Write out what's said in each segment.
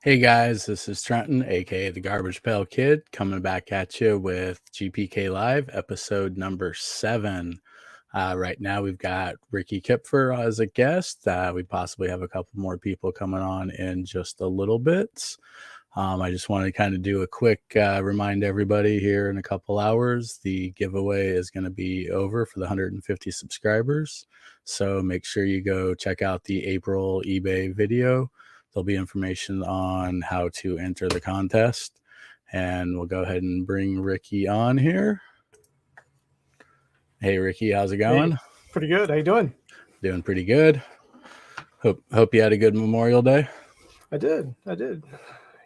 Hey guys, this is Trenton, aka the Garbage Pail Kid, coming back at you with GPK Live, episode number 7. Right now, we've got Ricky Kipfer as a guest. We possibly have a couple more people coming on in just a little bit. I just want to kind of do a quick remind everybody here in a couple hours. The giveaway is going to be over for the 150 subscribers. So make sure you go check out the April eBay video. There'll be information on how to enter the contest. And we'll go ahead and bring Ricky on here. Hey, Ricky, how's it going? Hey, pretty good. How you doing? Doing pretty good. Hope you had a good Memorial Day. I did.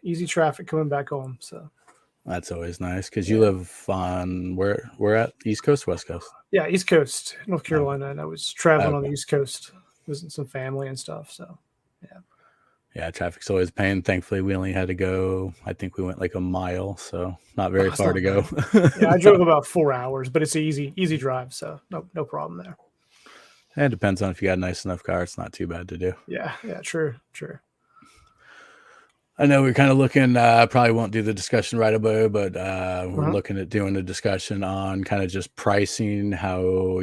Easy traffic coming back home. So that's always nice because you live on where we're at, East Coast, West Coast? Yeah, East Coast, North Carolina. And I was traveling on the East Coast, visiting some family and stuff. So yeah. Yeah, traffic's always a pain. Thankfully, we only had to go, I think we went like a mile, so not very far to go. Yeah, I drove about 4 hours, but it's an easy drive, so no problem there. It depends on if you got a nice enough car. It's not too bad to do. Yeah, true. I know we're kind of looking, probably won't do the discussion right away, but we're looking at doing a discussion on kind of just pricing, how,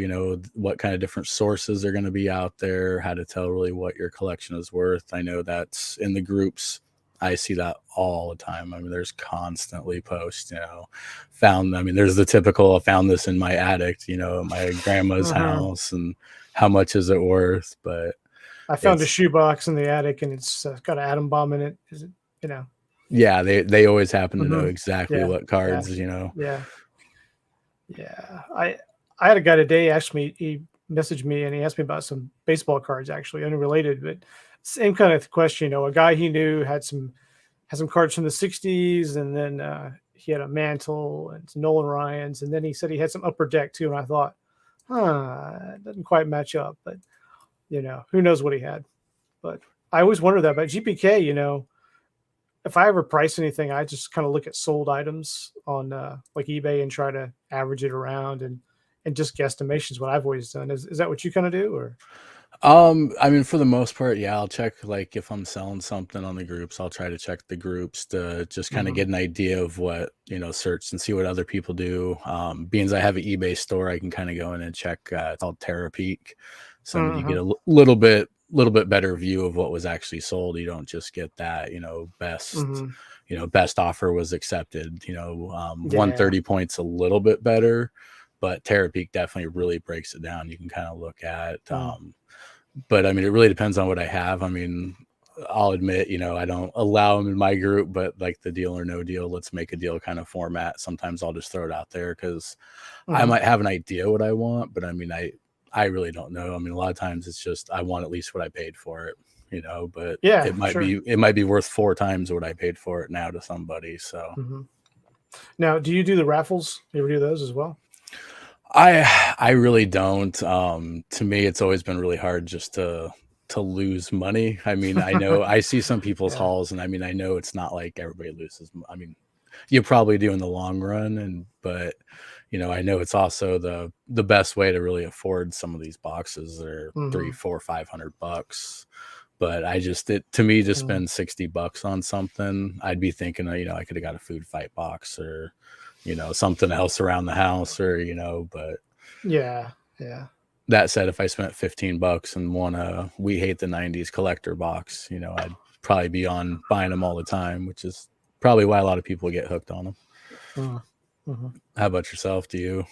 what kind of different sources are going to be out there, how to tell really what your collection is worth. I know that's in the groups. I see that all the time. I mean, there's constantly posts, there's the typical, I found this in my attic, my grandma's house, and how much is it worth? But I found a shoebox in the attic and it's got an atom bomb in it. Is it? Yeah, they always happen to know exactly what cards, Yeah. I had a guy today actually, he messaged me and he asked me about some baseball cards, actually unrelated, but same kind of question. A guy he knew had some cards from the 60s, and then he had a Mantle and some Nolan Ryans, and then he said he had some Upper Deck too, and I thought, it doesn't quite match up, but who knows what he had. But I always wonder that about GPK. If I ever price anything, I just kind of look at sold items on like eBay and try to average it around and just guesstimations. What I've always done. Is that what you kind of do, or? For the most part, yeah, I'll check, like if I'm selling something on the groups, I'll try to check the groups to just kind of get an idea of what, search and see what other people do. Being as I have an eBay store, I can kind of go in and check, it's called Terapeak. So you get a little bit better view of what was actually sold. You don't just get that, best offer was accepted, 130 points a little bit better, but Terapeak definitely really breaks it down. You can kind of look at, but it really depends on what I have. I'll admit, I don't allow them in my group, but like the deal or no deal, let's make a deal kind of format. Sometimes I'll just throw it out there because I might have an idea what I want, but I really don't know. A lot of times it's just, I want at least what I paid for it. but Yeah, it might sure. be worth 4 times what I paid for it now to somebody. So Hmm. Now, do you do the raffles? You ever do those as well? I really don't. To me, it's always been really hard just to lose money. I mean, I know I see some people's Yeah. hauls, and I mean, I know it's not like everybody loses. I mean, you probably do in the long run, but I know it's also the best way to really afford some of these boxes that are three, Hmm. 4, $500. But to me, to Mm. spend $60 on something, I'd be thinking, I could have got a food fight box or, something else around the house or, but Yeah. Yeah. that said, if I spent $15 and won a We Hate the 90s collector box, I'd probably be on buying them all the time, which is probably why a lot of people get hooked on them. Mm-hmm. How about yourself? Do you?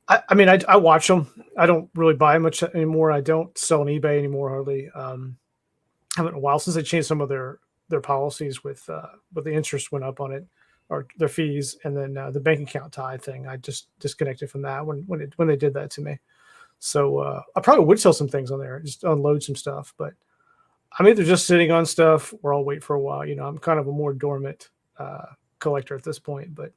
I mean, I watch them. I don't really buy much anymore. I don't sell on eBay anymore hardly. Haven't in a while since they changed some of their policies with the interest went up on it or their fees, and then the bank account tie thing. I just disconnected from that when they did that to me. So I probably would sell some things on there, just unload some stuff. But I'm either just sitting on stuff or I'll wait for a while. I'm kind of a more dormant collector at this point, but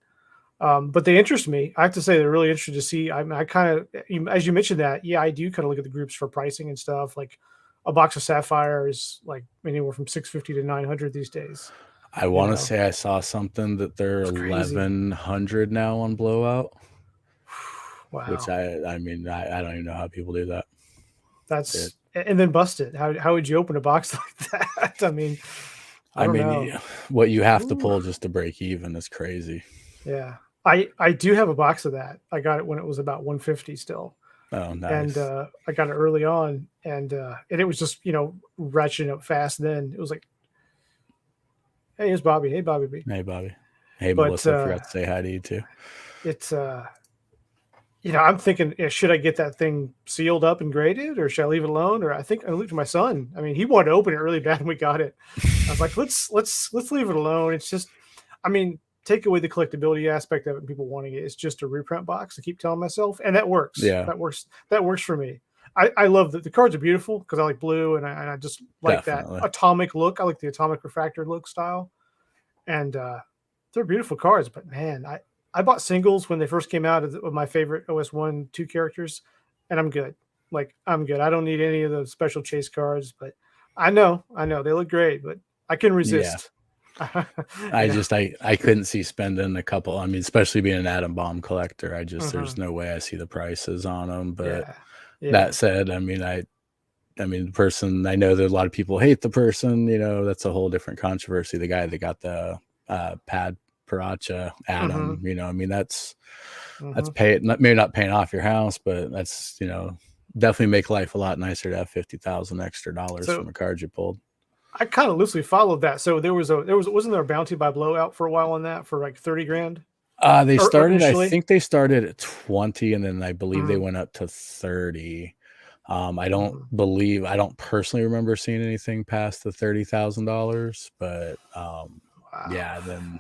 they interest me. I have to say they're really interested to see. I kind of, as you mentioned that, yeah, I do kind of look at the groups for pricing and stuff. Like a box of sapphire is like anywhere from 650 to 900 these days. I You want to know, say I saw something that they're it's crazy. 1,100 now on blowout, which Wow, I mean, I don't even know how people do that. It, and then busted. How would you open a box like that? I mean, I I don't mean, know. what you have to Ooh, pull just to break even is crazy. yeah, I do have a box of that. I got it when it was about 150 still. Oh, And nice. I got it early on, and it was just ratcheting up fast. Then it was like, hey, it's Bobby. Hey, Bobby B. Hey, Bobby. Hey, But Melissa. Forgot to say hi to you too. it's I'm thinking, should I get that thing sealed up and graded, or should I leave it alone? Or I think I looked at my son. I mean, he wanted to open it really bad, and we got it. I was like, let's leave it alone. It's just, I mean, take away the collectability aspect of it and people wanting it. It's just a reprint box. I keep telling myself, and that works. Yeah, That works for me. I love that the cards are beautiful because I like blue and I just like that definitely. atomic look. I like the atomic refractor look style, and they're beautiful cards. But man, I bought singles when they first came out of my favorite OS1 2 characters, and I'm good. Like I'm good. I don't need any of the special chase cards, but I know they look great, but I can Yeah. resist. you know. I couldn't see spending a couple. I mean, especially being an atom bomb collector, there's Hmm. no way I see the prices on them. But Yeah, yeah. that said, I mean, the person, I know that a lot of people hate the person. That's a whole different controversy. The guy that got the pad Paracha Hmm. Atom. I mean, that's Hmm. maybe not paying off your house, but that's definitely make life a lot nicer to have 50,000 extra dollars from So a card you pulled. I kind of loosely followed that. So wasn't there a bounty by blowout for a while on that for like 30 grand or I initially? think they started at 20 and then I believe they Hmm. went up to 30. Hmm. I don't personally remember seeing anything past the $30,000, but Wow. yeah, then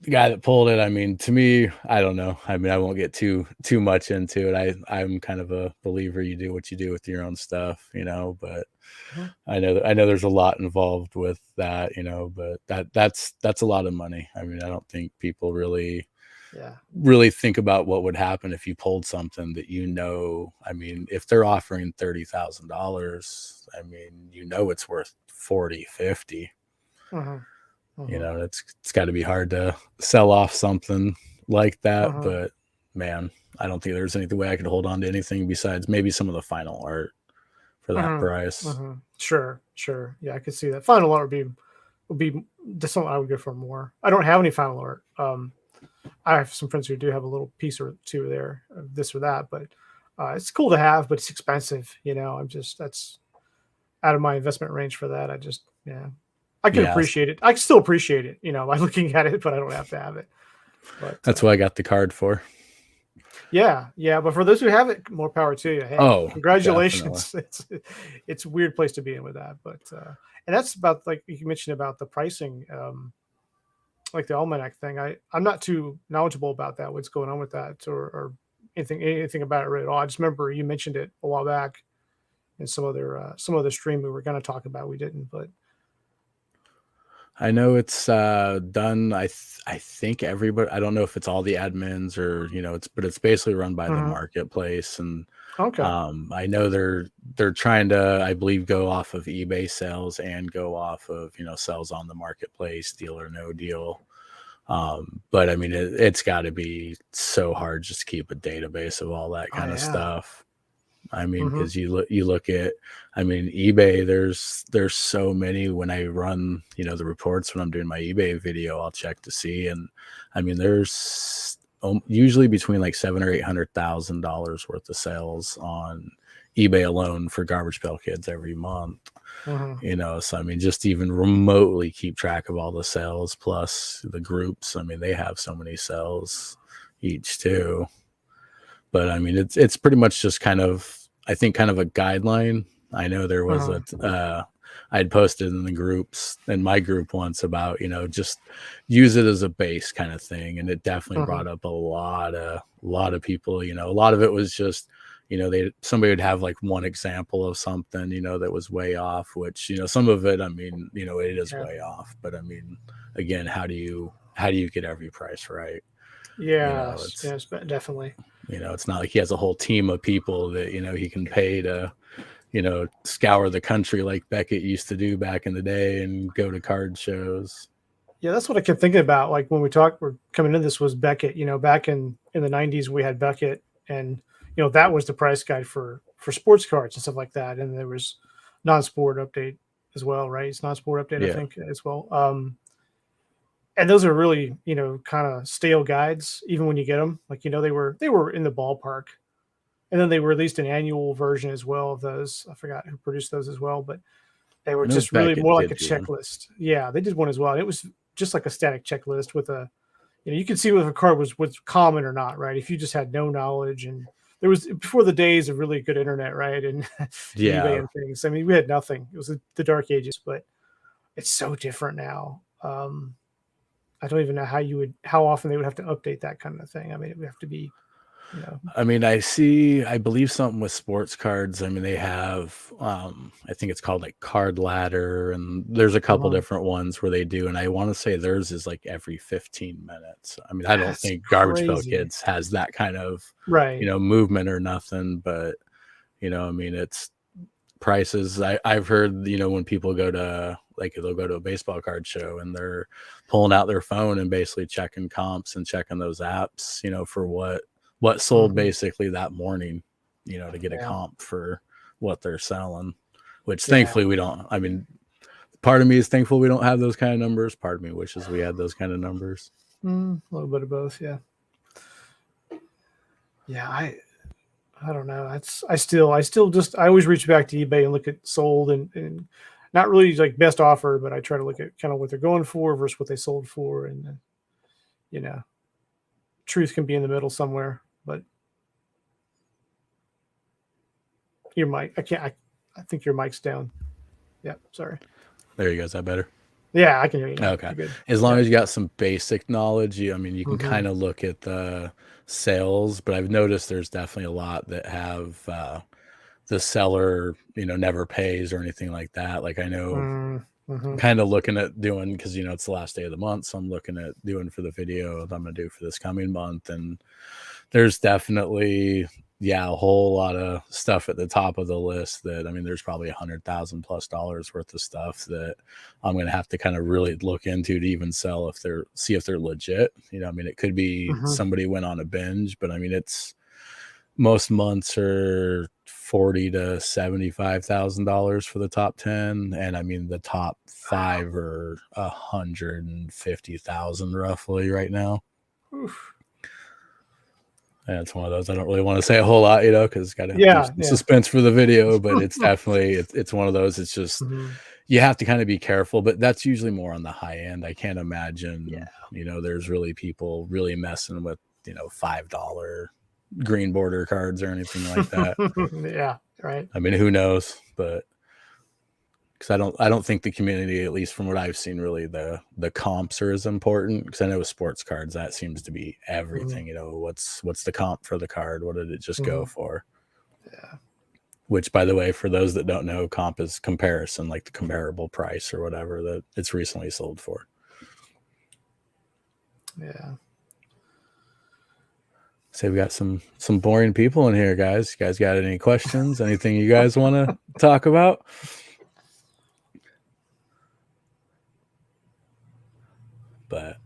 the guy that pulled it, I mean, to me, I don't know. I mean, I won't get too much into it. I'm kind of a believer you do what you do with your own stuff, but Mhm. I know there's a lot involved with that, but that's a lot of money. I mean, I don't think people Yeah. really think about what would happen if you pulled something that I mean, if they're offering $30,000, I mean, it's worth 40, 50. Hmm. Hmm. It's got to be hard to sell off something like that, Hmm. but man, I don't think there's any way I could hold on to anything besides maybe some of the final art for that Hmm. price. Hmm. Sure, sure. Yeah, I could see that. Final art would be just something I would go for more. I don't have any final art. I have some friends who do have a little piece or two there, of this or that, but it's cool to have, but it's expensive. I'm just that's out of my investment range for that. Yeah, I can Yeah, appreciate it. I can still appreciate it, by looking at it, but I don't have to have it. But that's what I got the card for. yeah, yeah. But for those who have it, more power to you. Hey, Oh, definitely. congratulations. It's a weird place to be in with that, but and that's about like you mentioned about the pricing. Like the almanac thing. I'm not too knowledgeable about that. What's going on with that, or anything about it really at all. I just remember you mentioned it a while back, and some other stream we were going to talk about. We didn't, but I know it's done. I think everybody. I don't know if it's all the admins or but it's basically run by the Mhm. marketplace, and Okay. I know they're trying to, I believe, go off of eBay sales and go off of sales on the marketplace, deal or no deal. But I mean, it's got to be so hard just to keep a database of all that Oh kind of yeah. stuff. I mean, Hmm. because you look at, I mean, eBay. There's so many. When I run, the reports when I'm doing my eBay video, I'll check to see, and I mean, there's usually between like $700,000 or $800,000 worth of sales on eBay alone for Garbage Pail Kids every month. Hmm. So I mean, just even remotely keep track of all the sales plus the groups. I mean, they have so many sales each too. But I mean, it's pretty much just kind of, I think, kind of a guideline. I know there was Hmm. I'd posted in the groups in my group once about just use it as a base kind of thing, and it definitely Hmm. brought up a lot of people. A lot of it was just somebody would have like one example of something that was way off, which some of it, I mean, it is Yeah. way off, but I mean, again, how do you get every price right? Yes. It's Yes. Definitely. it's not like he has a whole team of people that he can pay to scour the country like Beckett used to do back in the day and go to card shows. Yeah, that's what I kept thinking about. Like when we're coming into this was Beckett. Back in the '90s we had Beckett, and that was the price guide for sports cards and stuff like that. And there was non-sport update as well, right? It's non-sport update, I Yeah, think, as well. And those are really kind of stale guides, even when you get them. Like they were in the ballpark, and then they released an annual version as well of those. I forgot who produced those as well, but they were I know just really Beckett more like did a do one. checklist. Yeah, they did one as well. And it was just like a static checklist with a, you could see whether a card was common or not, right? If you just had no knowledge, and there was before the days of really good internet, right? And and eBay Yeah, and things. I mean, we had nothing. It was the dark ages, but it's so different now. I don't even know how often they would have to update that kind of thing. I mean, it would have to be, you know, I mean, I believe something with sports cards. I mean, they have, I think it's called like Card Ladder, and there's a couple mhm. different ones where they do. And I want to say theirs is like every 15 minutes. I mean, I don't That's think Garbage Pail crazy, Kids has that kind of, right? movement or nothing, but, I mean, it's prices. I've heard, when people go to, like, they'll go to a baseball card show and they're pulling out their phone and basically checking comps and checking those apps, for what sold Hmm. basically that morning, to get a Yeah, comp for what they're selling, which yeah. thankfully we don't. I mean, part of me is thankful we don't have those kind of numbers. Part of me wishes we had those kind of numbers. A little bit of both. Yeah, yeah. I don't know. I still just I always reach back to eBay and look at sold and not really like best offer, but I try to look at kind of what they're going for versus what they sold for, and you know, truth can be in the middle somewhere. But your mic, I can't. I think your mic's down. Yeah, sorry. There you go. Is that better? Yeah, I can hear you now. Okay. You're good. As long Yep. as you got some basic knowledge, I mean, you can Hmm. kind of look at the sales, but I've noticed there's definitely a lot that have the seller, never pays or anything like that. Like, I know, Mm-hmm. kind of looking at doing, because it's the last day of the month, so I'm looking at doing for the video that I'm gonna do for this coming month, and there's definitely, yeah, a whole lot of stuff at the top of the list that, I mean, there's probably $100,000+ worth of stuff that I'm gonna have to kind of really look into to even sell, see if they're legit. I mean, it could be Hmm. somebody went on a binge, but I mean, it's most months are 40 to $75,000 for the top 10, and I mean the top five are 150,000 roughly right now. Oof. And it's one of those I don't really want to say a whole lot, because got to leave Yeah, some yeah. suspense for the video, but it's definitely it's one of those. It's just Hmm. you have to kind of be careful, but that's usually more on the high end. I can't Yeah. imagine, there's really people really messing with, $5 green border cards or anything like that. Yeah. Right. I mean, who knows? But because I don't think the community, at least from what I've seen, really the comps are as important. Because I know with sports cards, that seems to be Hmm. everything. What's the comp for the card? What did it just go Hmm. for? Yeah. which, by the way, for those that don't know, comp is comparison, like the comparable price or whatever that it's recently sold for. Yeah. So we got some boring people in here, guys. You guys got any questions? Anything you guys want to talk about? But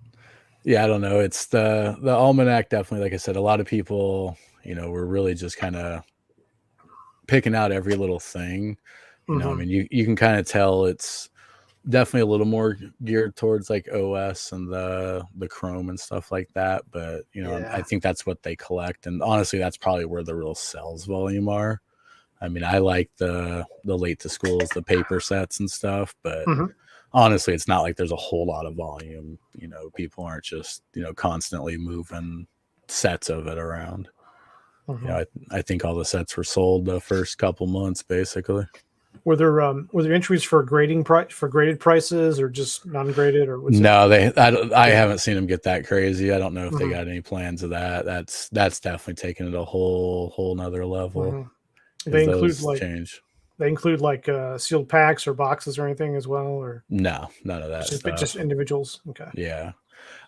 yeah, I don't know. It's the almanac, definitely, like I said, a lot of people, were really just kind of picking out every little thing. I mean, you can kind of tell it's definitely a little more geared towards like OS and the Chrome and stuff like that. But I think that's what they collect, and honestly, that's probably where the real sales volume are. I mean, I like the late to schools, the paper sets and stuff, but honestly, it's not like there's a whole lot of volume. People aren't just constantly moving sets of it around. I think all the sets were sold the first couple months, basically. Were there entries for graded prices or just non-graded, or was no? I haven't seen them get that crazy. I don't know if they got any plans of that. That's definitely taking it a whole nother level. They include change. They include sealed packs or boxes or anything as well, or no, none of that stuff. Just individuals. Okay. Yeah,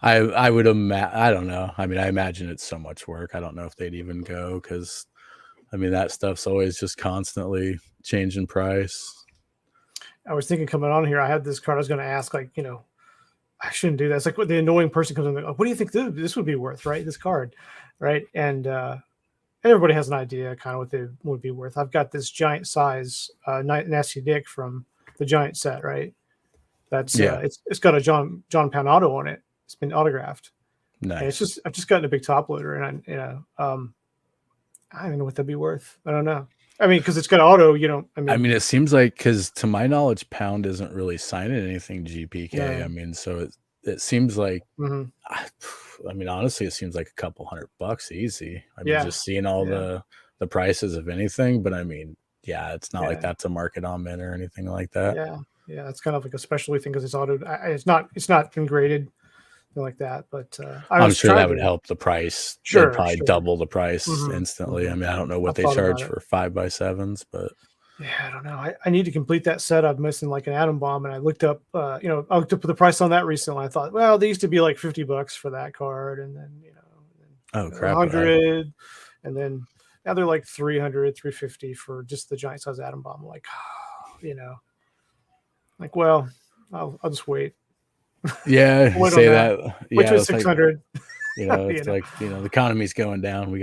I would imagine. I don't know. I mean, I imagine it's so much work. I don't know if they'd even go, because I mean, that stuff's always just constantly changing price. I was thinking coming on here, I had this card. I was going to ask, I shouldn't do that. It's like the annoying person comes in, like, what do you think this would be worth, right? This card, right? And everybody has an idea kind of what they would be worth. I've got this giant size Nasty Dick from the giant set, right? That's it's got a John Panotto on it. It's been autographed. Nice. And I've just gotten a big top loader, and I don't even know what that'd be worth. I don't know. I mean, because it's got auto, I mean, it seems like, because to my knowledge, Pound isn't really signing anything GPK. No. I mean, so it seems like, I mean, honestly, it seems like a couple $100 easy. I mean, just seeing all the prices of anything. But I mean, it's not like that's a market on mint or anything like that. Yeah, it's kind of like a specialty thing because it's auto. It's not been graded like that, but I'm sure that would help the price. Sure, they'd probably double the price instantly. I mean, I don't know what they charge for 5x7s, but I don't know. I need to complete that set. I'm missing like an atom bomb, and I looked up I looked up the price on that recently. I thought, well, they used to be like $50 for that card, and then oh crap, 100, and then now they're like 300, 350 for just the giant size atom bomb. Like, like, well, I'll just wait. Yeah, you say that. Which was 600. It's like the economy's going down.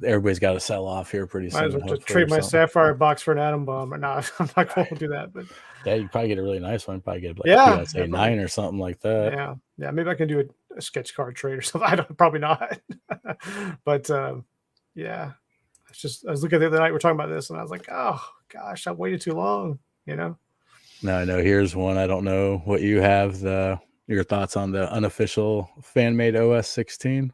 Everybody's got to sell off here pretty soon. Might as well just trade my sapphire box for an atom bomb. Or not, I'm not going to do that. But yeah, you probably get a really nice one. Probably get like PSA 9 or something like that. Yeah. Maybe I can do a sketch card trade or something. Probably not. But yeah, I was looking at the other night. We're talking about this, and I was like, oh gosh, I waited too long. No, I know. Here's one. I don't know what you have. Your thoughts on the unofficial fan-made OS 16?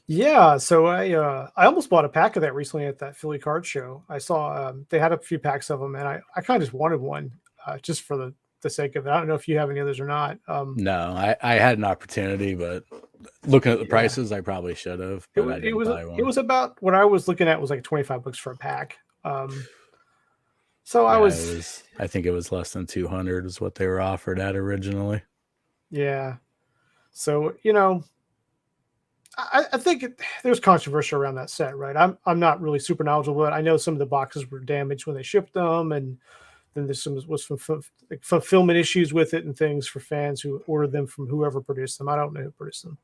Yeah, so I almost bought a pack of that recently at that Philly card show. I saw they had a few packs of them, and I kind of just wanted one just for the sake of it. I don't know if you have any others or not. No, I had an opportunity, but looking at the prices, I probably should have. But I didn't buy one. It was about what I was looking at was like $25 for a pack. So I think it was less than 200 is what they were offered at originally. Yeah. So, I think there's controversy around that set, right? I'm not really super knowledgeable, but I know some of the boxes were damaged when they shipped them, and then there's some fulfillment issues with it and things for fans who ordered them from whoever produced them. I don't know who produced them.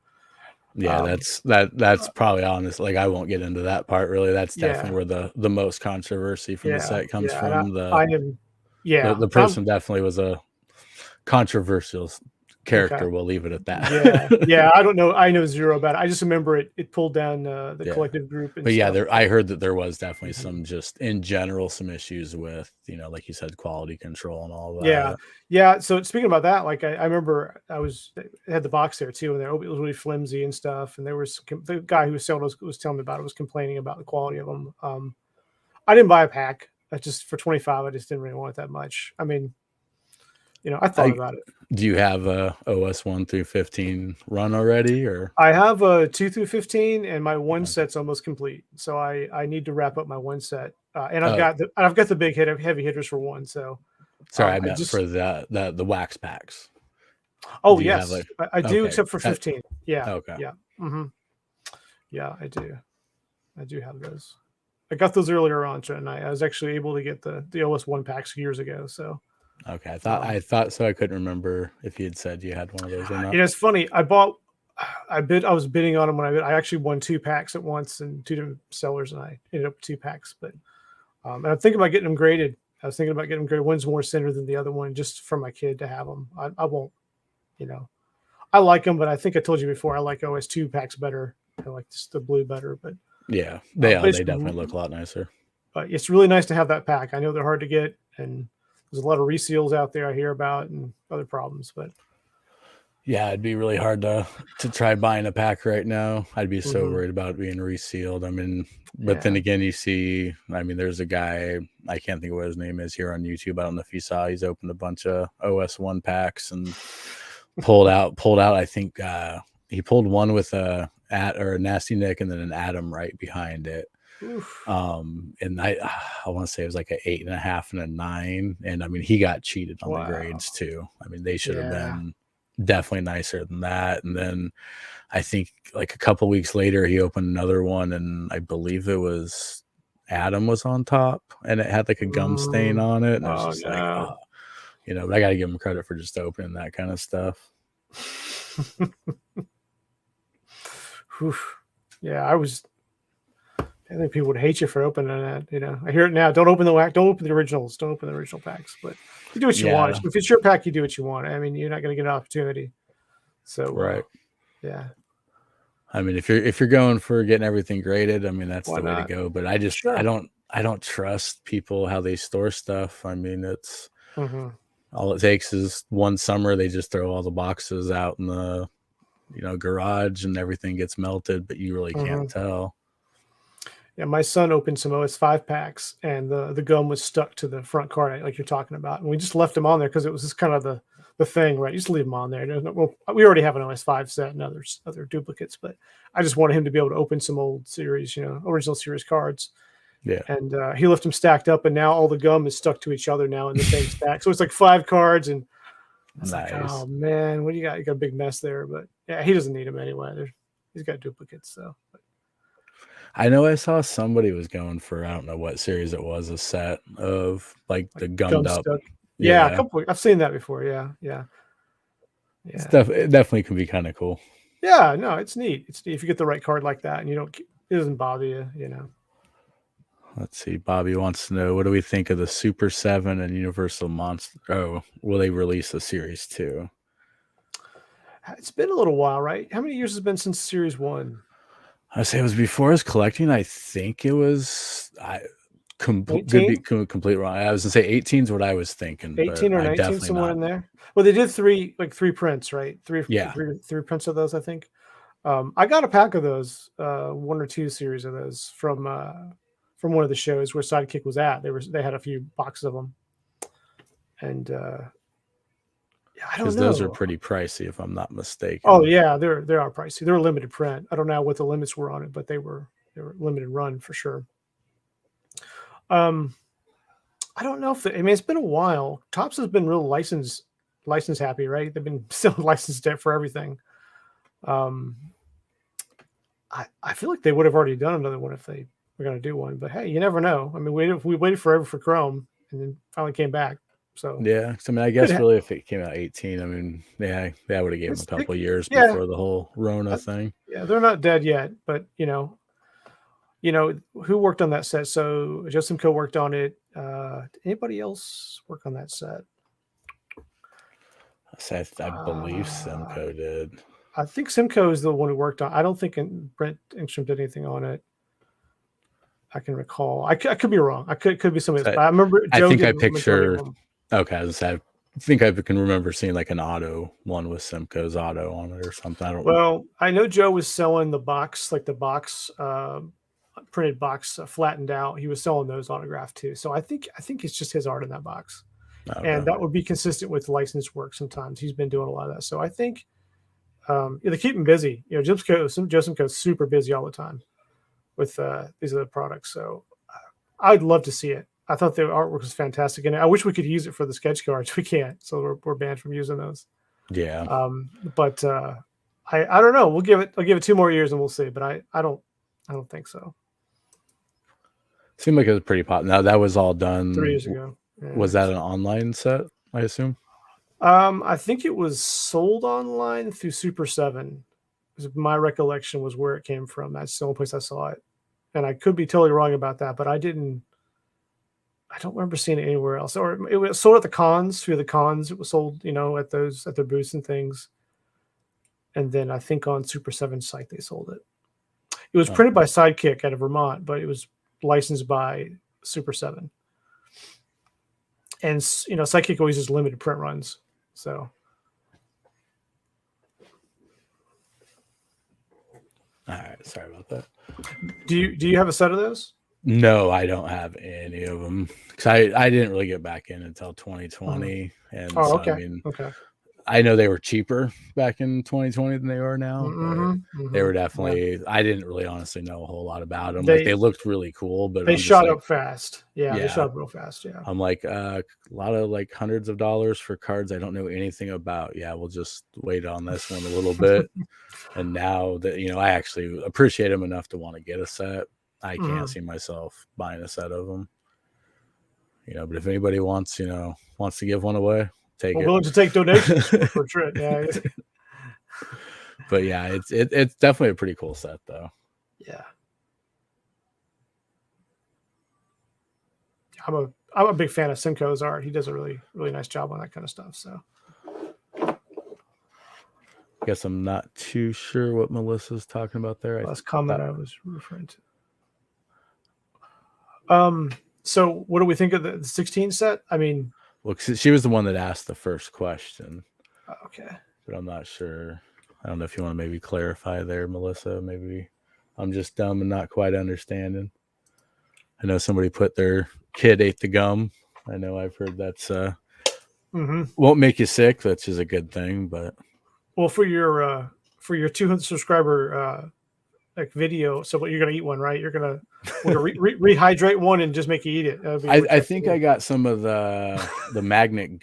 Yeah, that's probably honest. Like, I won't get into that part really. That's definitely where the most controversy from the set comes from. The person definitely was a controversial character. Okay. We'll leave it at that. Yeah. I don't know. I know zero about it. I just remember it pulled down the collective group. But I heard that there was definitely some, just in general, some issues with, like you said, quality control and all that. Yeah. So speaking about that, like I remember I had the box there too, and it was really flimsy and stuff. And there was the guy who was selling was telling me about it, was complaining about the quality of them. I didn't buy a pack. Just for 25, I just didn't really want it that much. I mean, I thought about it. Do you have a OS 1 through 15 run already, or? I have a 2 through 15, and my one set's almost complete. So I need to wrap up my one set. And Oh, I've got the big heavy hitters for one. So sorry, I I meant just for the wax packs. oh Do you have yes, like I do, okay. except for 15. Yeah, Okay. yeah, yeah, I do. I do have those. I got those earlier on, and I was actually able to get the OS1 packs years ago. So Okay. um, I thought so. I couldn't remember if you had said you had one of those or not. it's funny. I was bidding on them when I actually won 2 packs at once and 2 different sellers, and I ended up with 2 packs. But and I'm thinking about getting them graded. I was thinking about getting them graded. One's more center than the other one, just for my kid to have them. I won't, you know. I like them, but I think I told you before I like OS2 packs better. I like just the blue better, Yeah, but they definitely look a lot nicer. it's really nice to have that pack. I know they're hard to get, and there's a lot of reseals out there I hear about and other problems. But Yeah, it'd be really hard to try buying a pack right now. I'd be so mhm, worried about it being resealed. I mean, but then yeah, again, you see, I mean, there's a guy, I can't think of what his name is here on YouTube. I don't know if you saw, he's opened a bunch of OS1 packs and pulled out. I think he pulled one with a nasty Nick and then an Atom right behind it. oof, And I want to say it was like an 8.5 and a 9. And I mean, he got cheated on the wow, grades too. I mean, they should have yeah, been definitely nicer than that. And then I think like a couple weeks later, he opened another one, and I believe it was Adam was on top, and it had like a gum stain on it, and I was oh just like, no. but I got to give him credit for just opening that kind of stuff. Oof. Yeah, I think people would hate you for opening that. I hear it now. Don't open the whack. Don't open the originals. Don't open the original packs. But you do what you want. Yeah, If it's your pack, you do what you want. I mean, you're not going to get an opportunity. So right. yeah, I mean, if you're going for getting everything graded, I mean that's why the way to not? go. But Sure. I don't trust people how they store stuff. I mean, it's Hmm. all it takes is one summer they just throw all the boxes out in the garage and everything gets melted, but you really Hmm. can't tell. Yeah, my son opened some OS5 packs, and the gum was stuck to the front card, like you're talking about, and we just left them on there because it was just kind of the thing, right? You just leave them on there. Well, we already have an OS5 set and other duplicates, but I just wanted him to be able to open some old series, original series cards. Yeah, And he left them stacked up, and now all the gum is stuck to each other now in the same stack. So it's like 5 cards, and it's like, oh nice. man, what do you got? You got a big mess there, but yeah, he doesn't need them anyway. He's got duplicates, so. I know I saw somebody was going for, I don't know what series it was, a set of like Like the gummed gum up. stuck. Yeah, a Yeah, couple. I've seen that before. Yeah, yeah, yeah, it definitely can be kind of cool. yeah. No, it's neat. It's neat if you get the right card like that, and it doesn't bother you. Let's see. Bobby wants to know, what do we think of the Super 7 and Universal Monster? Oh, will they release a series too? It's been a little while, right? How many years has it been since Series One? I say it was before I was collecting. I think it was. I could be 19, complete wrong. I was gonna say 18 is what I was thinking, but 18 or I 19, definitely somewhere not. in there. Well, they did three prints, right? Yeah, Three prints of those, I think. I got a pack of those, 1 or 2 series of those from one of the shows where Sidekick was at. They had a few boxes of them, and yeah, I don't because those are know. pretty pricey, if I'm not Oh mistaken. yeah, they are pricey. They're a limited print. I don't know what the limits were on it, but they were limited run for sure. Um, I don't know I mean, it's been a while. Tops has been real license happy, right? They've been still licensed it for everything. Um, I feel like they would have already done another one if they were going to do one, but hey, you never know. I mean, we waited forever for Chrome, and then finally came back. So Yeah, so I mean, I could guess ha- really if it came out 18, I mean, yeah, that would have gave them a couple of years yeah, before the whole Rona thing. yeah, they're not dead yet, but who worked on that set? So Justin Co worked on it. Did anybody else work on that set? So I believe Uh, Simcoe did. I think Simcoe is the one who worked on. I don't think Brent Ingstrom did anything on it. I can recall. I could be wrong. I could be somebody else. So But I remember I Joe think did I the majority of picture. them. Okay, I think I can remember seeing like an auto one with Simcoe's auto on it or something. I don't. Well, I know Joe was selling the box, like the box printed box, flattened out. He was selling those autographed too. So I think it's just his art in that box, and Okay. that would be consistent with licensed work. Sometimes he's been doing a lot of that. So I think they keep him busy. Joe Simcoe's super busy all the time with these other products. So I'd love to see it. I thought the artwork was fantastic, and I wish we could use it for the sketch cards. We can't, so we're banned from using those. Yeah. But I don't know. I'll give it 2 more years and we'll see. But I don't think so. Seemed like it was pretty pop. Now that was all done 3 years ago. Yeah, was that an online set, I assume? I think it was sold online through Super 7. My recollection was where it came from. That's the only place I saw it. And I could be totally wrong about that, but I don't remember seeing it anywhere else. Or it was sold at the cons, through the cons. It was sold, at their booths and things. And then I think on Super 7's site they sold it. It was printed by Sidekick out of Vermont, but it was licensed by Super 7. And Sidekick always has limited print runs. So all right, sorry about that. do you have a set of those? No, I don't have any of them because I didn't really get back in until 2020, and so okay. I mean, Okay. I know they were cheaper back in 2020 than they are now. They were definitely. Yeah. I didn't really honestly know a whole lot about them. They looked really cool, but they shot up fast. Yeah, they shot up real fast. Yeah, I'm like a lot of like hundreds of dollars for cards I don't know anything about. Yeah, we'll just wait on this one a little bit. And now that I actually appreciate them enough to want to get a set, I can't see myself buying a set of them. But if anybody wants to give one away. Take it. Willing to take donations for a trip. Yeah. But yeah, it's definitely a pretty cool set though. Yeah. I'm a big fan of Simcoe's art. He does a really, really nice job on that kind of stuff. So I guess I'm not too sure what Melissa's talking about there. Last comment I was referring to. So what do we think of the 16 set? I mean, well, she was the one that asked the first question. Okay. But I'm not sure. I don't know if you want to maybe clarify there, Melissa. Maybe I'm just dumb and not quite understanding. I know somebody put their kid ate the gum. I know I've heard that's won't make you sick, which is a good thing. But well, for your 200 subscriber like video, so what you're gonna eat one, right? You're gonna rehydrate one and just make you eat it. I think I got some of the magnet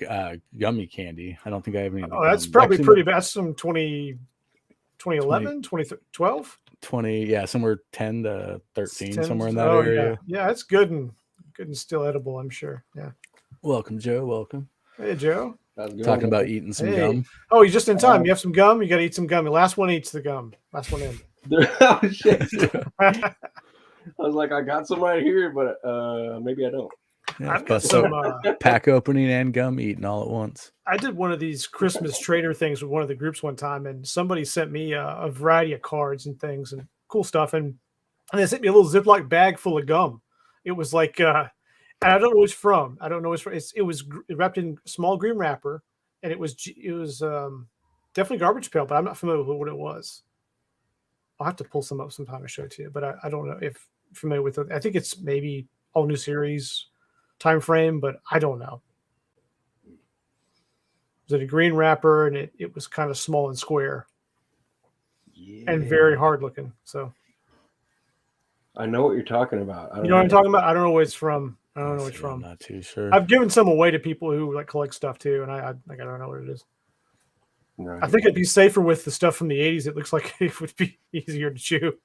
gummy candy. I don't think I have any. Oh, that's probably pretty bad. That's some 2011, 2012? 20, yeah, somewhere 10 to 13, somewhere in that area. Yeah, it's good and still edible, I'm sure. Yeah. Welcome, Joe. Welcome. Hey, Joe. Talking about eating some gum. Oh, you're just in time. You have some gum. You got to eat some gum. The last one eats the gum. Last one in. Oh, shit. I was like, I got some right here, but maybe I don't. Yeah, I've got some pack opening and gum eating all at once. I did one of these Christmas trader things with one of the groups one time, and somebody sent me a variety of cards and things and cool stuff, and they sent me a little Ziploc bag full of gum. It was like, and I don't know where it's from. I don't know where it's from. It was wrapped in small green wrapper, and it was definitely Garbage Pail, but I'm not familiar with what it was. I'll have to pull some up sometime and show it to you, but I don't know if you're familiar with it. I think it's maybe all new series time frame, but I don't know. It was a green wrapper, and it was kind of small and square, and very hard looking. So I know what you're talking about. You know what I'm talking about? I don't know where it's from. I don't know where it's from. I'm not too sure. I've given some away to people who like collect stuff too, and I don't know what it is. Right. I think it'd be safer with the stuff from the 80s. It looks like it would be easier to chew.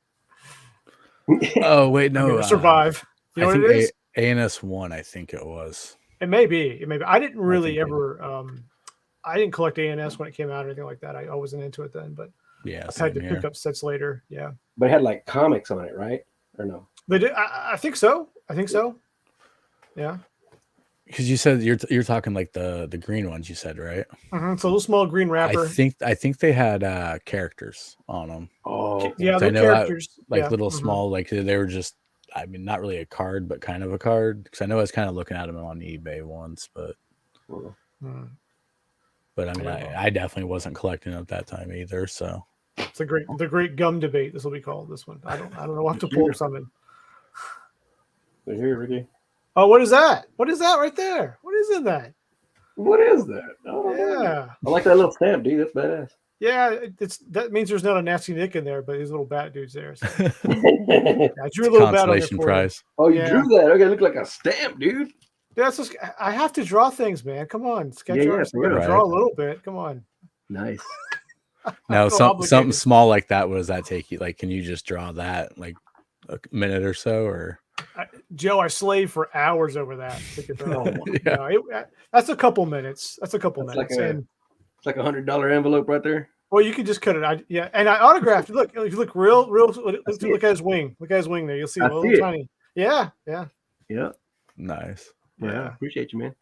Oh wait, no, survive. You know what it is? ANS1, I think it was. It may be. I didn't really ever. I didn't collect ANS when it came out or anything like that. I wasn't into it then, but yeah, I had to pick up sets later. Yeah, but it had like comics on it, right? Or no? They did. I think so. Yeah. Because you said you're talking like the green ones. You said, right? Mm-hmm. It's a little small green wrapper. I think they had characters on them. Oh, yeah, the characters, little small, like they were just. I mean, not really a card, but kind of a card. Because I know I was kind of looking at them on eBay once, but. But I mean, I definitely wasn't collecting at that time either. So it's the great gum debate. This will be called this one. I don't know. We'll have to pull up something. They're here, Ricky. Oh, what is that? What is that right there? What is in that? What is that? Oh, yeah. I like that little stamp, dude. That's badass. Yeah, that means there's not a nasty nick in there, but these little bat dudes there. So. I drew a It's a little bat on there consolation for prize. Oh, you Yeah. drew that? Okay, look like a stamp, dude. That's just, I have to draw things, man. Come on, sketch Yeah, artists. for I gotta real. draw a little bit. Come on. Nice. Now, feel something obligated. small like that, what does that take you? Like, can you just draw that like a minute or so, or Joe, I slaved for hours over that. Yeah. No, that's a couple minutes. That's a couple That's minutes. like And It's like $100 envelope right there. well, you can just cut it. Yeah, and I autographed it. Look, if you look real. Look at his wing. Look at his wing there. You'll see I a little see it. tiny. Yeah. Yeah. nice? Yeah. Appreciate you, man.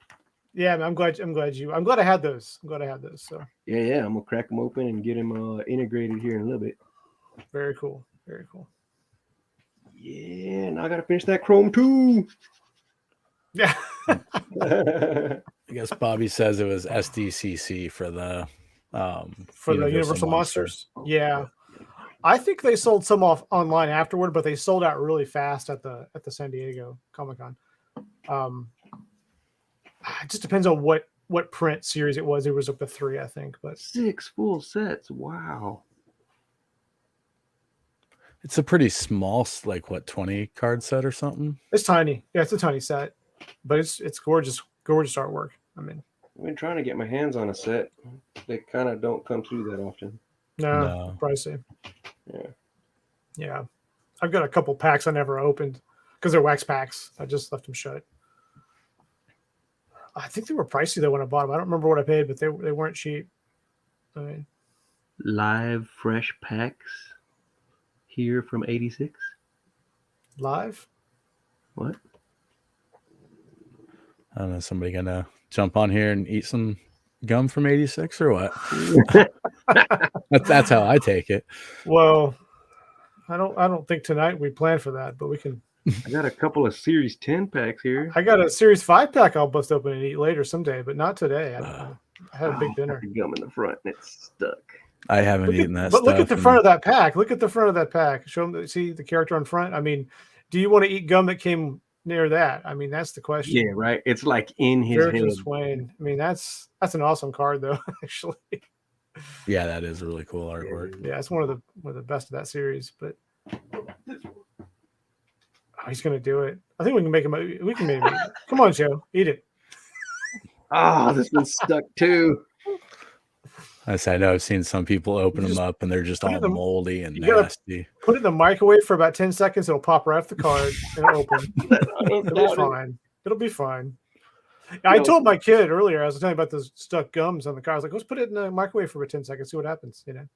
Yeah, man, I'm glad I had those. So Yeah. I'm gonna crack them open and get them integrated here in a little bit. very cool. Yeah, now I gotta finish that Chrome too. Yeah. I guess Bobby says it was SDCC for the For the Universal Monsters. Yeah. I think they sold some off online afterward, but they sold out really fast at the San Diego Comic-Con. It just depends on what print series it was. It was up to 3, I think. But 6 full sets. Wow. It's a pretty small, like what, 20 card set or something. it's tiny. Yeah, it's a tiny set, but it's gorgeous artwork. I mean, I've been trying to get my hands on a set. They kind of don't come through that often. no. Pricey. Yeah. I've got a couple packs I never opened because they're wax packs. I just left them shut. I think they were pricey though when I bought them. I don't remember what I paid, but they weren't cheap. I mean, Live fresh packs here from 86. live. What? I don't know. Somebody gonna jump on here and eat some gum from 86 or what? that's how I take it. Well, I don't think tonight we plan for that, but we can. I got a couple of Series 10 packs here. I got a Series 5 pack I'll bust open and eat later someday, but not today. I had a big dinner. Gum in the front and it's stuck. I haven't eaten that But stuff. look at the front of that pack. Look at the front of that pack. Show them. See the character on front. I mean, do you want to eat gum that came near that? I mean, that's the question. Yeah, right. It's like in his Character head. Swain. I mean, that's an awesome card though. Actually, Yeah, that is really cool artwork. yeah, it's one of the best of that series. But he's gonna do it. I think we can make him. We can make him. Come on, Joe, eat it. Ah, this one's stuck too. I know I've seen some people open them up and they're just all moldy and nasty. Put it in the microwave for about 10 seconds. It'll pop right off the card and it'll open. It'll be fine. It'll be fine. I told my kid earlier, I was telling you about those stuck gums on the car. I was like, let's put it in the microwave for about 10 seconds, see what happens. You know,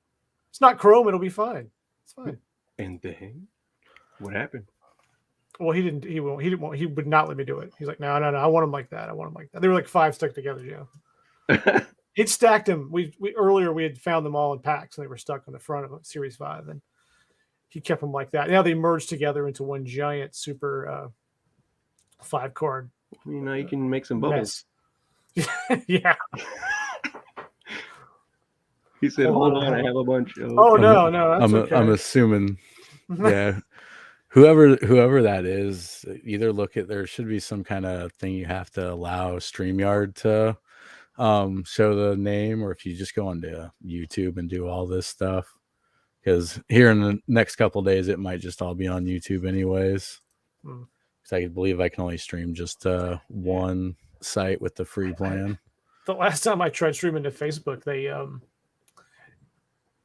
it's not chrome. It'll be fine. It's fine. And then what happened? Well, he would not let me do it. He's like, no. I want them like that. They were like 5 stuck together, Joe. He'd stacked them. We earlier we had found them all in packs and they were stuck on the front of a Series 5. And he kept them like that. Now they merged together into one giant super 5 card. You know, you can make some bubbles. Yeah. He said, hold on, I have a bunch of. Oh, no. That's okay. I'm assuming, yeah. Whoever that is, either there should be some kind of thing you have to allow StreamYard to show the name, or if you just go onto YouTube and do all this stuff, because here in the next couple days it might just all be on YouTube anyways. Because I believe I can only stream just one site with the free plan. The last time I tried streaming to Facebook,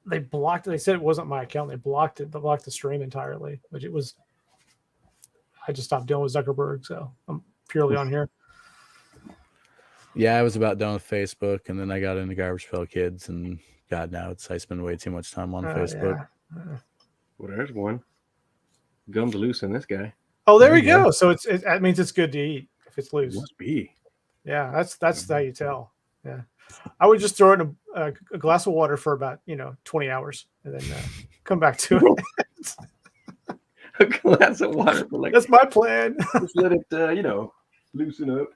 they blocked it. They said it wasn't my account. They blocked it. They blocked the stream entirely, which it was. I just stopped dealing with Zuckerberg, so I'm purely on here. Yeah, I was about done with Facebook, and then I got into Garbage Pail Kids, and God, now I spend way too much time on Facebook. Yeah. Well, there's one. Gums loose in this guy. Oh, there you go. So that means it's good to eat if it's loose. Must be. Yeah, that's how you tell. Yeah, I would just throw it in a glass of water for about 20 hours and then come back to it. A glass of water for That's my plan. Just let it loosen up.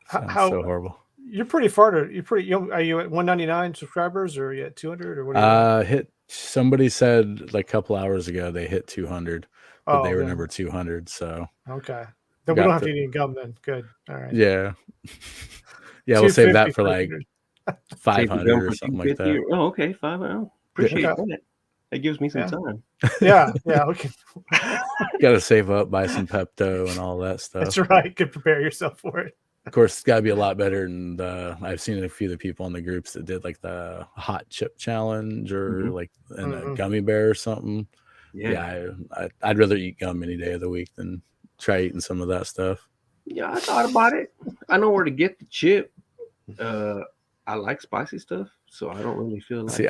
How so horrible. You're pretty far to. Are you at 199 subscribers or are you at 200 or what? Somebody said like a couple hours ago they hit 200, but they were number 200. So okay, then we don't have to eat any gum then. Good. All right. Yeah. Yeah, we'll save that for like Save the 500 gum or for something like 250 that. Oh, okay, 5. Oh, appreciate Okay. that. That gives me some Yeah. time. Yeah. Okay. Got to save up, buy some Pepto and all that stuff. That's right. You can prepare yourself for it. Of course, it's got to be a lot better than I've seen a few of the people in the groups that did like the hot chip challenge or like in a gummy bear or something. Yeah, I'd rather eat gum any day of the week than try eating some of that stuff. Yeah, I thought about it. I know where to get the chip. I like spicy stuff, so I don't really feel like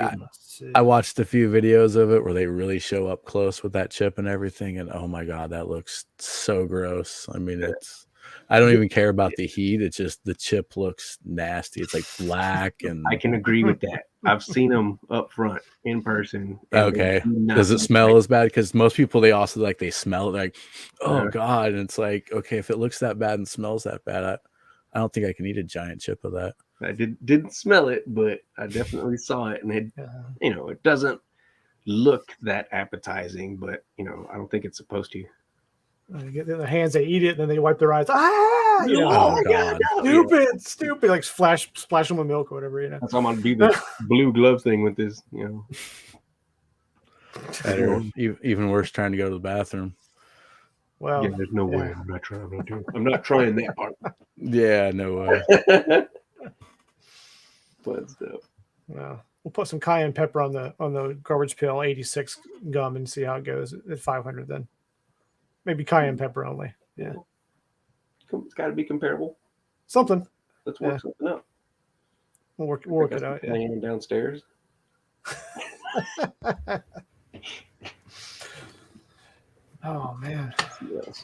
I watched a few videos of it where they really show up close with that chip and everything, and oh my god, that looks so gross. I mean, I don't even care about the heat. It's just the chip looks nasty. It's like black, and I can agree with that. I've seen them up front in person. Okay, does it smell as bad? Because most people they smell it like, oh god, and it's like, okay, if it looks that bad and smells that bad, I don't think I can eat a giant chip of that. I didn't smell it, but I definitely saw it, and it it doesn't look that appetizing, but I don't think it's supposed to. They get in their hands, they eat it, and then they wipe their eyes. Oh my god, stupid! Like splash them with milk or whatever. That's why I'm gonna do the blue glove thing with this. Better, even worse, trying to go to the bathroom. Well, yeah, there's no way. I'm not trying that part. Yeah, no way. Fun stuff. Well, we'll put some cayenne pepper on the Garbage Pail 86 gum and see how it goes at 500. Then maybe cayenne pepper only. Yeah, it's got to be comparable. Something. Let's work something out. We'll work it out. Cayenne downstairs. Oh man. Yes.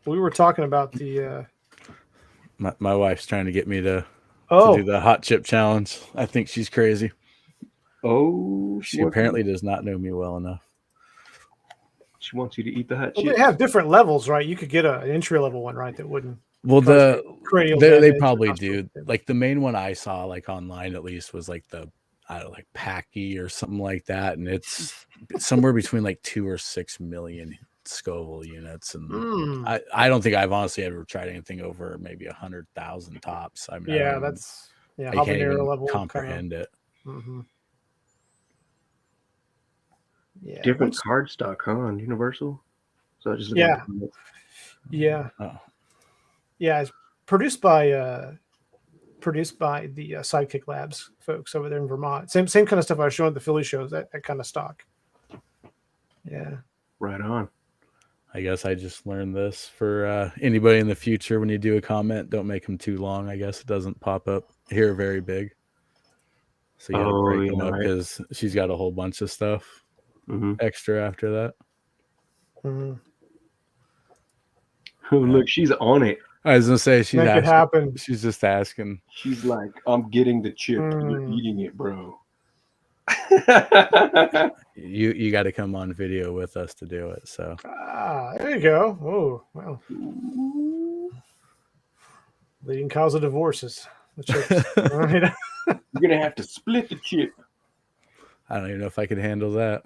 We were talking about the. My wife's trying to get me to do the hot chip challenge. I think she's crazy. Oh, she apparently does not know me well enough. She wants you to eat the hot chip. They have different levels, right? You could get an entry level one, right? That wouldn't. Well, they probably do. Like the main one I saw, like online at least, was like the like Packy or something like that, and it's somewhere between like 2 or 6 million Scoville units, and I don't think I've honestly ever tried anything over maybe 100,000 tops. I mean, I can't even level comprehend it. Mm-hmm. Yeah, different card stock, huh? On Universal. So I just yeah. Oh. Yeah, it's produced by the Sidekick Labs folks over there in Vermont. Same kind of stuff I was showing at the Philly shows. That kind of stock. Yeah. Right on. I guess I just learned this for anybody in the future. When you do a comment, don't make them too long. I guess it doesn't pop up here very big. So you got to break them up because she's got a whole bunch of stuff extra after that. Mm-hmm. Oh, look, she's on it. I was gonna say she's asking. It happen. She's just asking. She's like, "I'm getting the chip. You're eating it, bro." You got to come on video with us to do it. So there you go. Oh, wow. Leading cause of divorces. The chips. Right. You're gonna have to split the chip. I don't even know if I could handle that.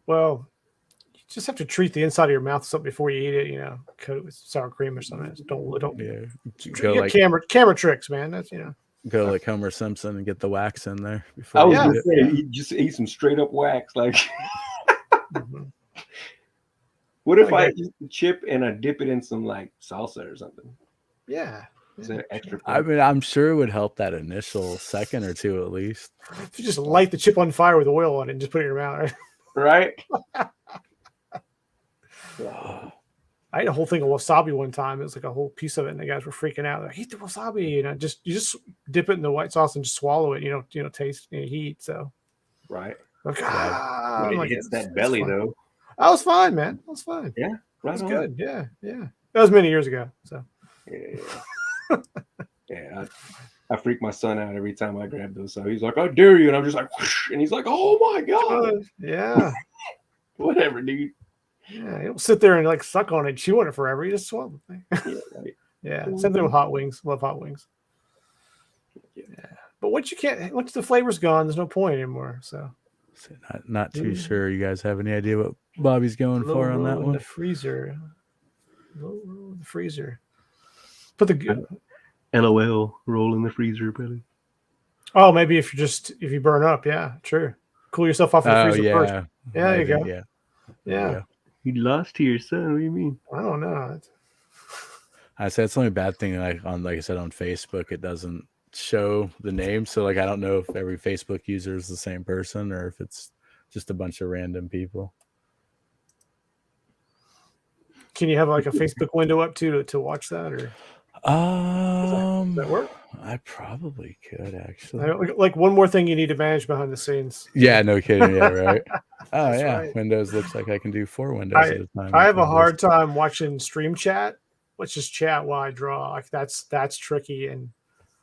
Well, you just have to treat the inside of your mouth something before you eat it. Coat it with sour cream or something. Don't. Yeah. Go like camera tricks, man. That's Go like Homer Simpson and get the wax in there. Before I was gonna say, just eat some straight up wax. Like, what if I eat the chip and I dip it in some like salsa or something? Yeah. Is that extra? I mean, I'm sure it would help that initial second or two at least. If you just light the chip on fire with oil on it and just put it in your mouth, right? I ate a whole thing of wasabi one time. It was like a whole piece of it, and the guys were freaking out. Like, eat the wasabi, you just dip it in the white sauce and just swallow it. You don't taste any heat. So, right. Like, it hits that belly though. I was fine, man. I was fine. Yeah, right. It was good. Yeah. That was many years ago. So. Yeah. I freak my son out every time I grab those. So he's like, "I dare you," and I'm just like, whoosh, and he's like, "Oh my god!" Yeah. Whatever, dude. Yeah, he'll sit there and like suck on it, chew on it forever. You just swallow the thing. Yeah, right. Yeah. Same thing with hot wings. Love hot wings. Yeah. But once the flavor's gone, there's no point anymore. So not too sure. You guys have any idea what Bobby's going for on that one? The freezer. Low roll in the freezer. Put the LOL roll in the freezer, buddy. Oh, maybe if you burn up, yeah, true. Cool yourself off in the Oh freezer first. yeah, Yeah, there I you think go. yeah. There you Yeah. go. You lost to your son. What do you mean? I don't know. I said it's the only bad thing. Like I said on Facebook, it doesn't show the name, so like I don't know if every Facebook user is the same person or if it's just a bunch of random people. Can you have like a Facebook window up to watch that, or does that work? I probably could I actually. don't- Like one more thing you need to manage behind the scenes. Yeah, no kidding. Yeah, right. Oh That's yeah, right. Windows looks like I can do 4 windows at a time. I with have a Windows. hard time watching stream chat. Let's just chat while I draw. Like that's tricky, and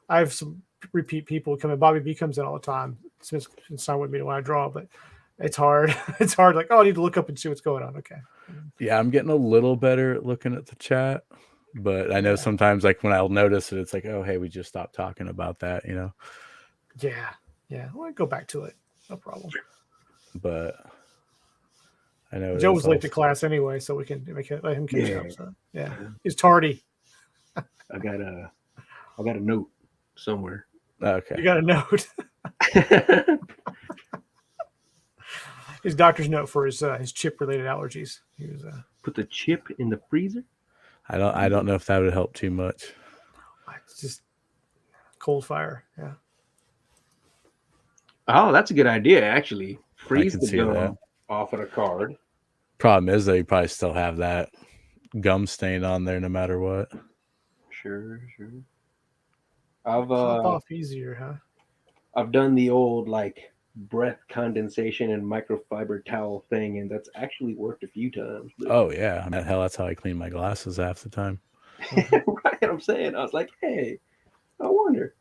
I have some repeat people coming. Bobby B comes in all the time. Spends time with me when I draw, but it's hard. It's hard. Like, oh, I need to look up and see what's going on. Okay. Yeah, I'm getting a little better at looking at the chat, but I know sometimes like when I'll notice it, it's like, oh hey, we just stopped talking about that, you know. Yeah. Well, I go back to it. No problem. But I know Joe was late to class anyway, so we can let him catch up. So yeah, he's tardy. I got a note somewhere. Okay. You got a note. His doctor's note for his chip related allergies. He was Put the chip in the freezer. I don't know if that would help too much. it's just cold fire. Yeah. Oh, that's a good idea. Actually, freeze can the see gum that. off of the card. Problem is though, you probably still have that gum stain on there no matter what. Sure. Pop off easier, huh? I've done the old like breath condensation and microfiber towel thing, and that's actually worked a few times. But... Oh yeah, I mean, hell, that's how I clean my glasses half the time. Right, I'm saying, I was like, hey, I wonder.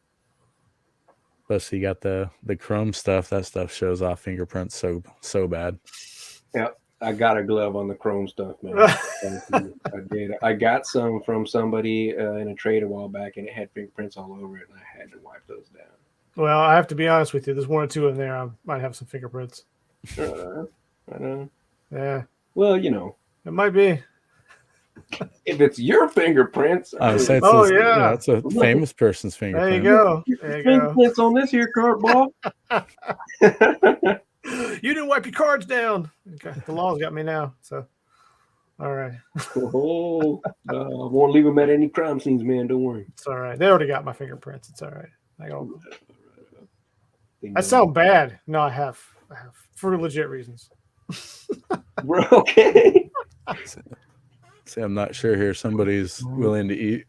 Plus, you got the chrome stuff. That stuff shows off fingerprints so bad. Yeah, I got a glove on the chrome stuff, man. I did. I got some from somebody in a trade a while back, and it had fingerprints all over it, and I had to wipe those down. Well, I have to be honest with you. There's one or two in there. I might have some fingerprints. I know. Yeah. Well, you know, it might be. If it's your fingerprints, It's a famous person's fingerprint. There you go. Fingerprints on this here card, Bob. You didn't wipe your cards down. Okay. The law's got me now. So, all right. I won't leave them at any crime scenes, man. Don't worry. It's all right. They already got my fingerprints. It's all right. I sound bad. No, I have for legit reasons. We're okay. See, I'm not sure here. Somebody's willing to eat.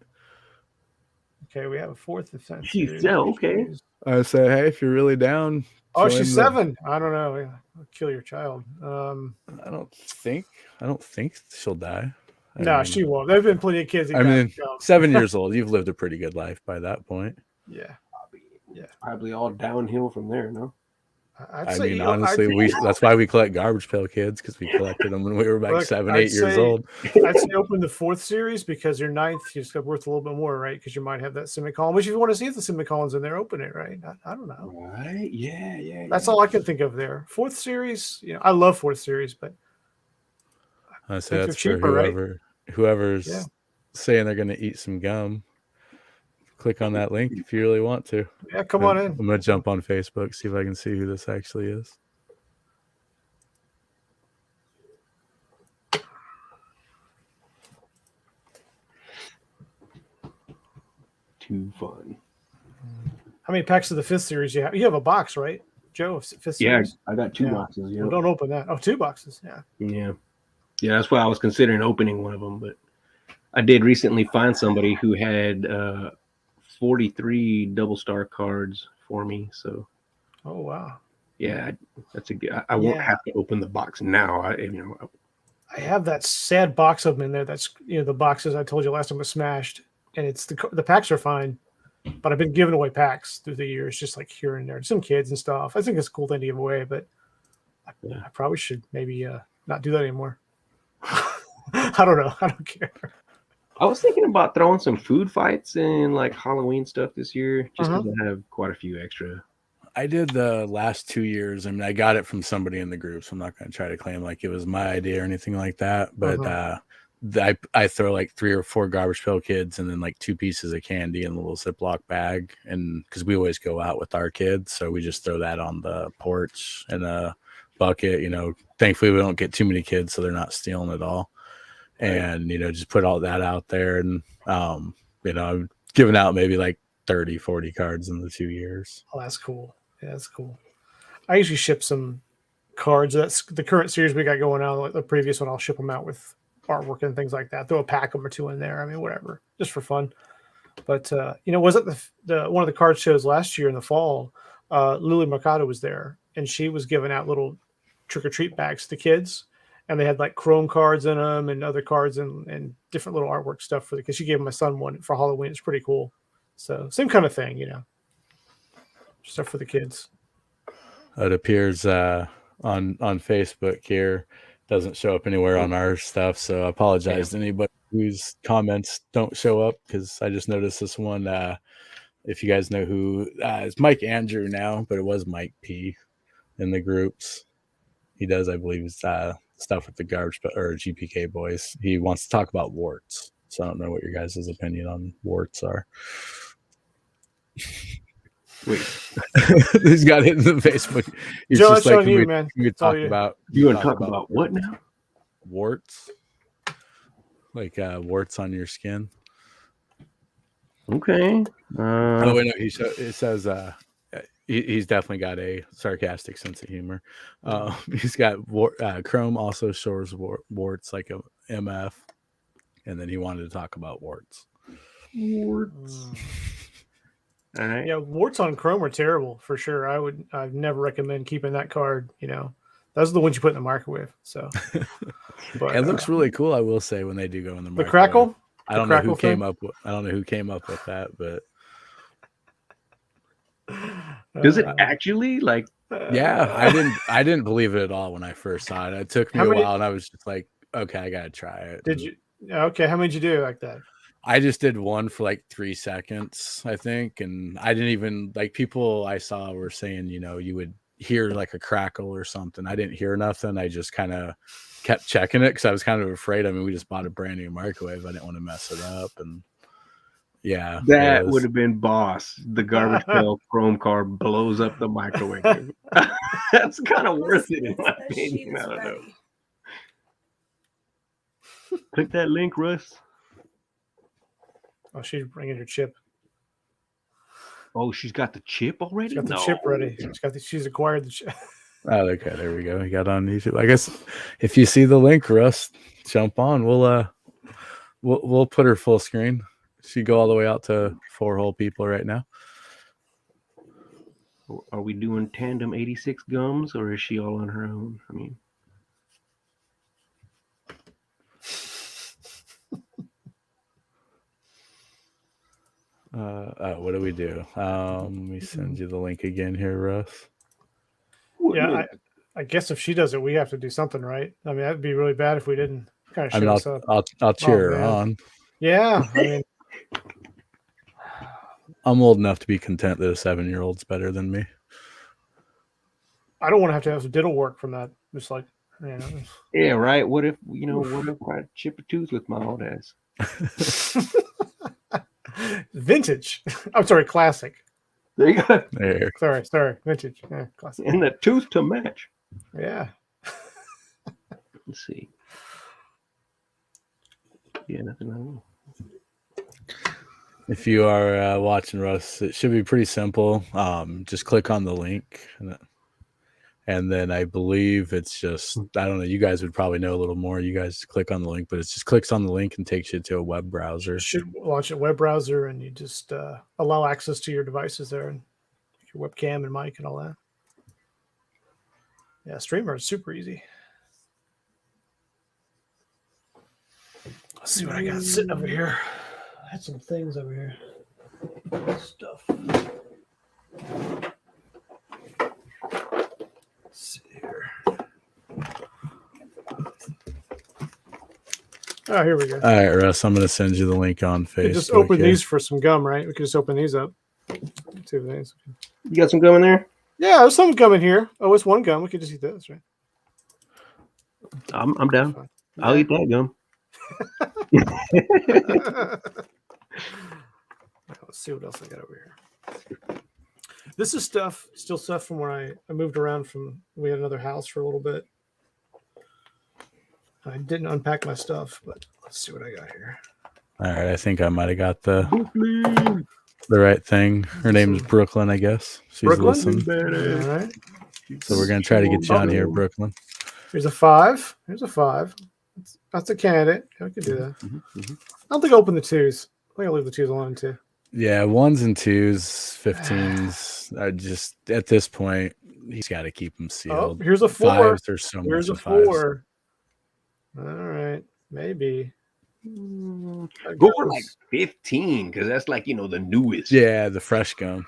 Okay, we have a fourth defense. She's okay. I say, hey, if you're really down. Oh, she's 7. I don't know. I'll kill your child. I don't think she'll die. She won't. There've been plenty of kids. 7 years old. You've lived a pretty good life by that point. Yeah. Probably all downhill from there, no? Honestly, that's why we collect Garbage Pail Kids, because we collected them when we were like 7, 8 years old. I'd say open the 4th series, because your 9th is worth a little bit more, right? Because you might have that semicolon. Which if you want to see if the semicolon's in there, open it, right? I don't know. Right? Yeah. That's all I can think of there. 4th series, I love 4th series, but I say that's for whoever's saying they're going to eat some gum. Click on that link if you really want to. Yeah, come on in. I'm going to jump on Facebook, see if I can see who this actually is. Too fun. How many packs of the 5th series you have? You have a box, right, Joe? 5th series? Yeah, I got 2 boxes. Yeah. Well, don't open that. Oh, 2 boxes. Yeah. That's why I was considering opening one of them, but I did recently find somebody who had 43 double star cards for me. So, oh wow, yeah, that's a good. I won't have to open the box now. I have that sad box of them in there. That's the boxes I told you last time was smashed, and it's the packs are fine, but I've been giving away packs through the years, just like here and there, some kids and stuff. I think it's a cool thing to give away, but I probably should maybe not do that anymore. I don't know. I don't care. I was thinking about throwing some food fights and like Halloween stuff this year, just because I have quite a few extra. I did the last 2 years. I mean, I got it from somebody in the group, so I'm not going to try to claim like it was my idea or anything like that. But I throw like 3 or 4 Garbage Pail Kids and then like 2 pieces of candy in a little Ziploc bag, and because we always go out with our kids, so we just throw that on the porch in a bucket. Thankfully we don't get too many kids, so they're not stealing it all. And just put all that out there, and I've given out maybe like 30, 40 cards in the 2 years. Oh, that's cool. Yeah, that's cool. I usually ship some cards. That's the current series we got going on. Like the previous one, I'll ship them out with artwork and things like that. Throw a pack of them or 2 in there. I mean, whatever, just for fun. But was it the one of the card shows last year in the fall? Lily Mercado was there, and she was giving out little trick or treat bags to kids, and they had like chrome cards in them and other cards and different little artwork stuff for because she gave my son one for Halloween. It's pretty cool. So same kind of thing, stuff for the kids. It appears on Facebook here. Doesn't show up anywhere on our stuff, so I apologize to anybody whose comments don't show up, because I just noticed this one. If you guys know who, it's Mike Andrew now, but it was Mike P in the groups. He does, I believe, stuff with the Garbage or GPK boys. He wants to talk about warts, so I don't know what your guys' opinion on warts are. Wait, he's got it in the Facebook. He's Joe, just like, you, man. We talk about you want to talk about what now? Warts, like warts on your skin. Okay. Oh wait, no. It says he's definitely got a sarcastic sense of humor. He's got Chrome also shows warts like a MF, and then he wanted to talk about warts. Warts. All right. Yeah, warts on Chrome are terrible for sure. I'd never recommend keeping that card. Those are the ones you put in the microwave. So, but, it looks really cool. I will say when they do go in the microwave. The crackle. I don't know who came up with that, but does it actually like? Yeah, I didn't believe it at all when I first saw it. It took me a while, and I was just like, okay, I gotta try it. Did you? Okay, how many did you do like that? I just did one for like 3 seconds, I think, and I didn't even like people I saw were saying, you would hear like a crackle or something. I didn't hear nothing. I just kind of kept checking it because I was kind of afraid. I mean, we just bought a brand new microwave. I didn't want to mess it up, and yeah, that would have been boss. The Garbage Pail Chrome card blows up the microwave. That's kind of worth it in my opinion. I don't know. Click that link, Russ. Oh, she's bringing her chip. Oh, she's got the chip already? She's got the chip ready. She's acquired the chip. Oh, okay, there we go. We got on YouTube. I guess if you see the link, Russ, jump on. We'll put her full screen. She go all the way out to 4 whole people right now. Are we doing tandem 86 gums, or is she all on her own? I mean, what do we do? Let me send you the link again here, Russ. Yeah, I guess if she does it, we have to do something, right? I mean, that'd be really bad if we didn't kind of I'll cheer her on. Yeah, I mean, I'm old enough to be content that a 7-year-old's better than me. I don't want to have diddle work from that. Just like, yeah, right. What if I chip a tooth with my old ass? Vintage. I'm sorry, classic. There you go. There. Sorry, vintage. Yeah, classic. And the tooth to match. Yeah. Let's see. Yeah, nothing wrong. If you are watching, Russ, it should be pretty simple. Just click on the link, and then I believe it's just, I don't know, you guys would probably know a little more. You guys click on the link, but it just clicks on the link and takes you to a web browser. You should launch a web browser, and you just allow access to your devices there, and your webcam and mic and all that. Yeah, Streamer is super easy. Let's see what I got sitting over here. I had some things over here. Stuff. Let's see here. Oh, here we go. All right, Russ, I'm going to send you the link on Facebook. We just open these for some gum, right? We could just open these up. 2 things. You got some gum in there? Yeah, there's some gum in here. Oh, it's one gum. We could just eat this, right? I'm down. I'll eat that gum. Let's see what else I got over here. This is still stuff from when I moved around from. We had another house for a little bit. I didn't unpack my stuff, but let's see what I got here. All right, I think I might have got the right thing. Her name's Brooklyn, I guess. She's Brooklyn? listening. All right. So we're gonna try to get you on here, Brooklyn. Here's a 5. Here's a 5. That's a candidate. I could do that. I don't think I open the 2s. I think I'll leave the 2s alone too. Yeah, 1s and 2s, 15s. I just at this point, he's got to keep them Oh, sealed. here's a 4. 5s, there's so Here's a much in 5s. 4. All right, maybe. Go for like 15 because that's like, the newest. Yeah, the fresh gum.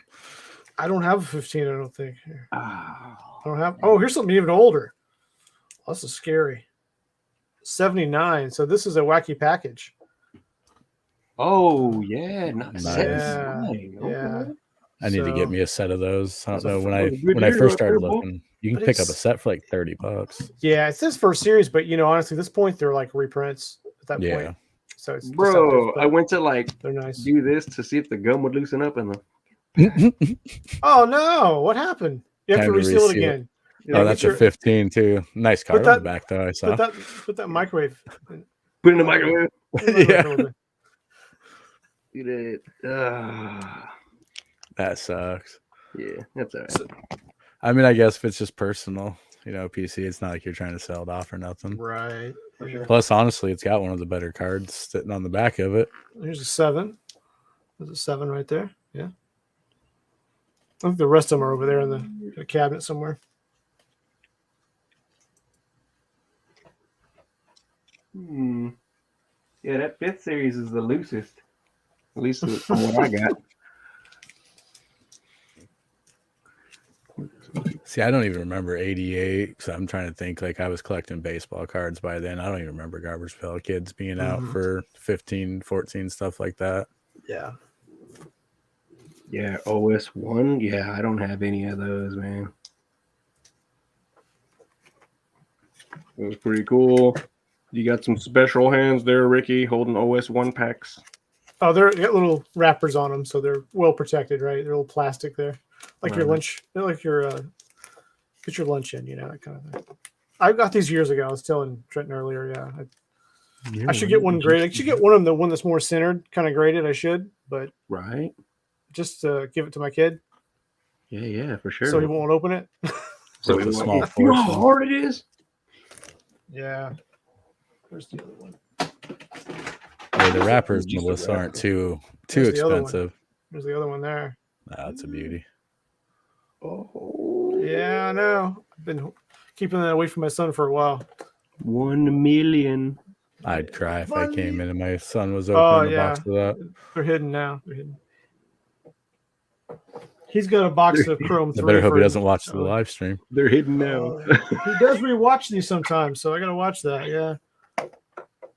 I don't have a 15. I don't think. Here. Oh, I don't have. Oh, here's something even older. Oh, this is scary. 79. So this is a wacky package. oh yeah, not Nice. 79. Yeah. I need to So- get me a set of those. I don't That's a know when good I deal first right started there, Bo. looking. You can But pick up a it's- set for like $30. Yeah, it says first series, but honestly, at this point they're like reprints at that Yeah. point. So it's Bro, deceptive, but I went to like they're nice. do this to see if the gum would loosen up and the Oh no! What happened? You have to Time to reseal it reseal. again. Oh, get that's your- a 15 too. Nice card on that- the back though. I saw. Put that microwave. put it in the microwave. Yeah. Get it. That sucks. Yeah, that's all right. I mean, I guess if it's just personal, PC, it's not like you're trying to sell it off or nothing. Right. Yeah. Plus, honestly, it's got one of the better cards sitting on the back of it. Here's a 7. There's a 7 right there. Yeah. I think the rest of them are over there in the cabinet somewhere. Yeah, that 5th series is the loosest. At least from what I got. See, I don't even remember 88 because I'm trying to think like I was collecting baseball cards by then. I don't even remember Garbage Pail Kids being out for 15, 14, stuff like that. Yeah. Yeah, OS 1. Yeah, I don't have any of those, man. It was pretty cool. You got some special hands there, Ricky, holding OS 1 packs. Oh, they got little wrappers on them, so they're well protected, right? They're a little plastic there, like your Right. lunch. They're like your get your lunch in, that kind of thing. I got these years ago. I was telling Trenton earlier. Yeah, I should get one graded. I should get one of them, the one that's more centered, kind of graded. I should, but Right? just to give it to my kid, Yeah, for sure. so he won't open it. So With he the won't- small you know how portion. hard it is? Yeah. Where's the other one? Yeah, the wrappers, Just a Melissa, aren't wrapper. too There's the other one. expensive. There's the other one there. That's a beauty. Oh, Yeah, I know. I've been keeping that away from my son for a while. 1 million. I'd cry if I Money. came in and my son was Oh, opening a yeah. box of that. They're hidden now. They're hidden. He's got a box of Chrome I 3. better hope for- he doesn't watch the Oh. live stream. They're hidden now. He does rewatch these sometimes, so I got to watch that. Yeah.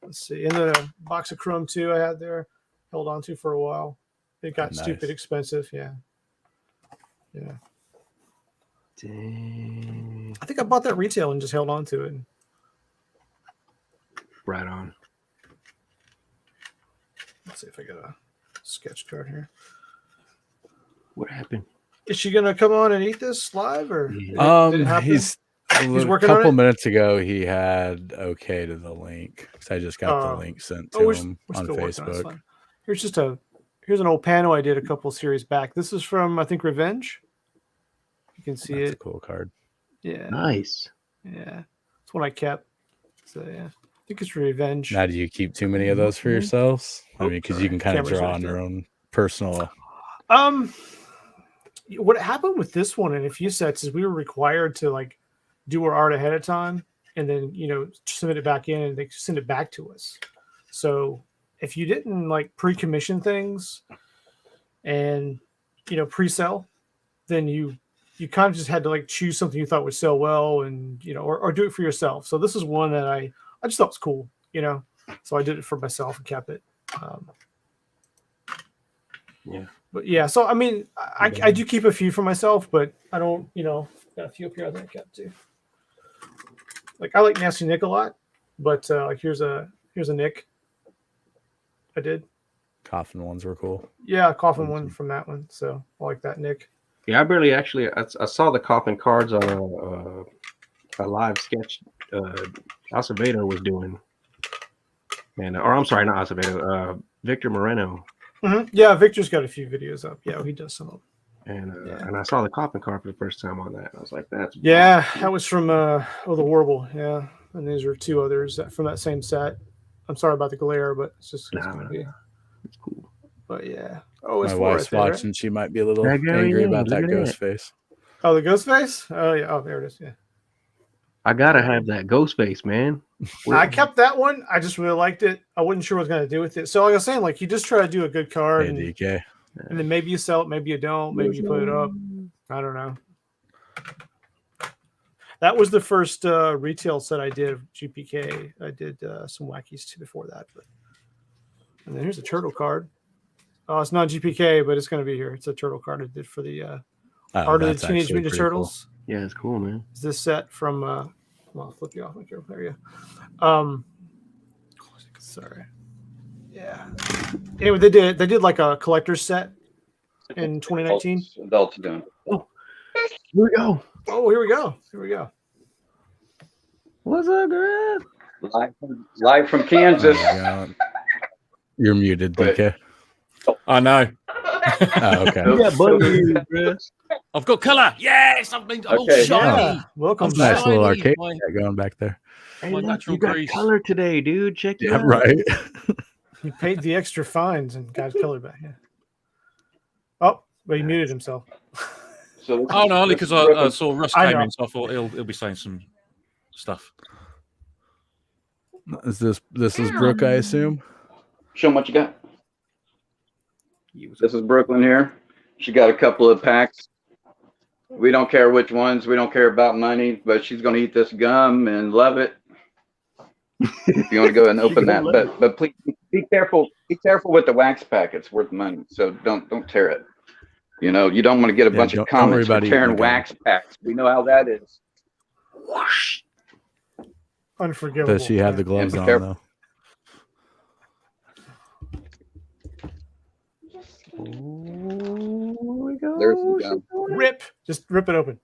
Let's see. And the box of Chrome 2 I had there, held on to for a while. It got Nice. stupid expensive. Yeah. Yeah. Dang. I think I bought that retail and just held on to it. Right on. Let's see if I got a sketch card here. What happened? Is she gonna come on and eat this live or? Yeah. Did it happen? He's a working on couple it? minutes ago. He had okay to the link. So I just got Oh. the link sent Oh, to we're him on still working on it. It's Facebook. fine. Here's an old panel I did a couple series back. This is from, I think, Revenge. You can see That's a it. cool card. Yeah, Nice. yeah. It's one I kept. So yeah, I think it's Revenge. Now, do you keep too many of those for yourselves? I Oh, mean, because sorry. you can kind of Camera's draw right on there. your own personal. What happened with this one and a few sets is we were required to like do our art ahead of time and then submit it back in and they send it back to us. So if you didn't like pre-commission things and pre-sell, then you kind of just had to like choose something you thought would sell well and or do it for yourself. So this is one that I just thought was cool, so I did it for myself and kept it. Yeah. But yeah, so I mean, I do keep a few for myself, but I don't, got a few up here I think I kept too. Like I like Nasty Nick a lot, but like here's a Nick I did. Coffin ones were cool. Yeah, coffin one from that one. So I like that, Nick. Yeah, I barely actually. I saw the coffin cards on a live sketch Acevedo was doing, and or I'm sorry, not Acevedo. Victor Moreno. Mm-hmm. Yeah, Victor's got a few videos up. Yeah, he does some of them. And I saw the coffin card for the first time on that. I was like, that's yeah, that was from the Warble. Yeah, and these are 2 others from that same set. I'm sorry about the glare, but it's just gonna be. It's cool. But yeah. Oh, it's My 4 wife's right there, watching. She might be a little That guy, angry yeah, about look that at ghost that. face. Oh, the ghost face? Oh yeah. Oh, there it is. Yeah. I gotta have that ghost face, man. I kept that one. I just really liked it. I wasn't sure what I was gonna do with it. So like I was saying, like you just try to do a good card, Hey, and DK. then maybe you sell it, maybe you don't, maybe you put it up. I don't know. That was the first retail set I did of GPK. I did some wackies too before that. And then here's a turtle card. Oh, it's not GPK, but it's going to be here. It's a turtle card I did for the Art of the Teenage Mutant Turtles. Cool. Yeah, it's cool, man. Is this set from? I'll flip you off. There you go. Sorry. Yeah. Anyway, they did like a collector's set in 2019. Adults doing. Oh, here we go. Oh, here we go. Here we go. What's up, girl? Live from Kansas. You're muted, DK. I know. Oh, okay. You got butter, bro. I've got colour. Yes, I'm all Okay. shiny. Yeah. Welcome. I'm Nice little shiny. arcade My- going back there. Hey, My look, natural you got grease. color today, dude. Check it Yeah, out. right. He paid the extra fines and got color back. Yeah. Oh, but he muted himself. So Oh no, only because I saw Russ I came know. in, so I thought he'll be saying some stuff. Is this is Brooke, I assume? show 'em what you got. This is Brooklyn here. She got a couple of packs. We don't care which ones. We don't care about money, but she's going to eat this gum and love it. If you want to go and open that, but please be careful. Be careful with the wax pack. It's worth money, so don't tear it. You know, you don't want to get a bunch of don't worry comments for about eating tearing the gum. wax packs. We know how that is. Unforgivable. Does she have the gloves be on careful. though? There's the gum. Rip? Just rip it open.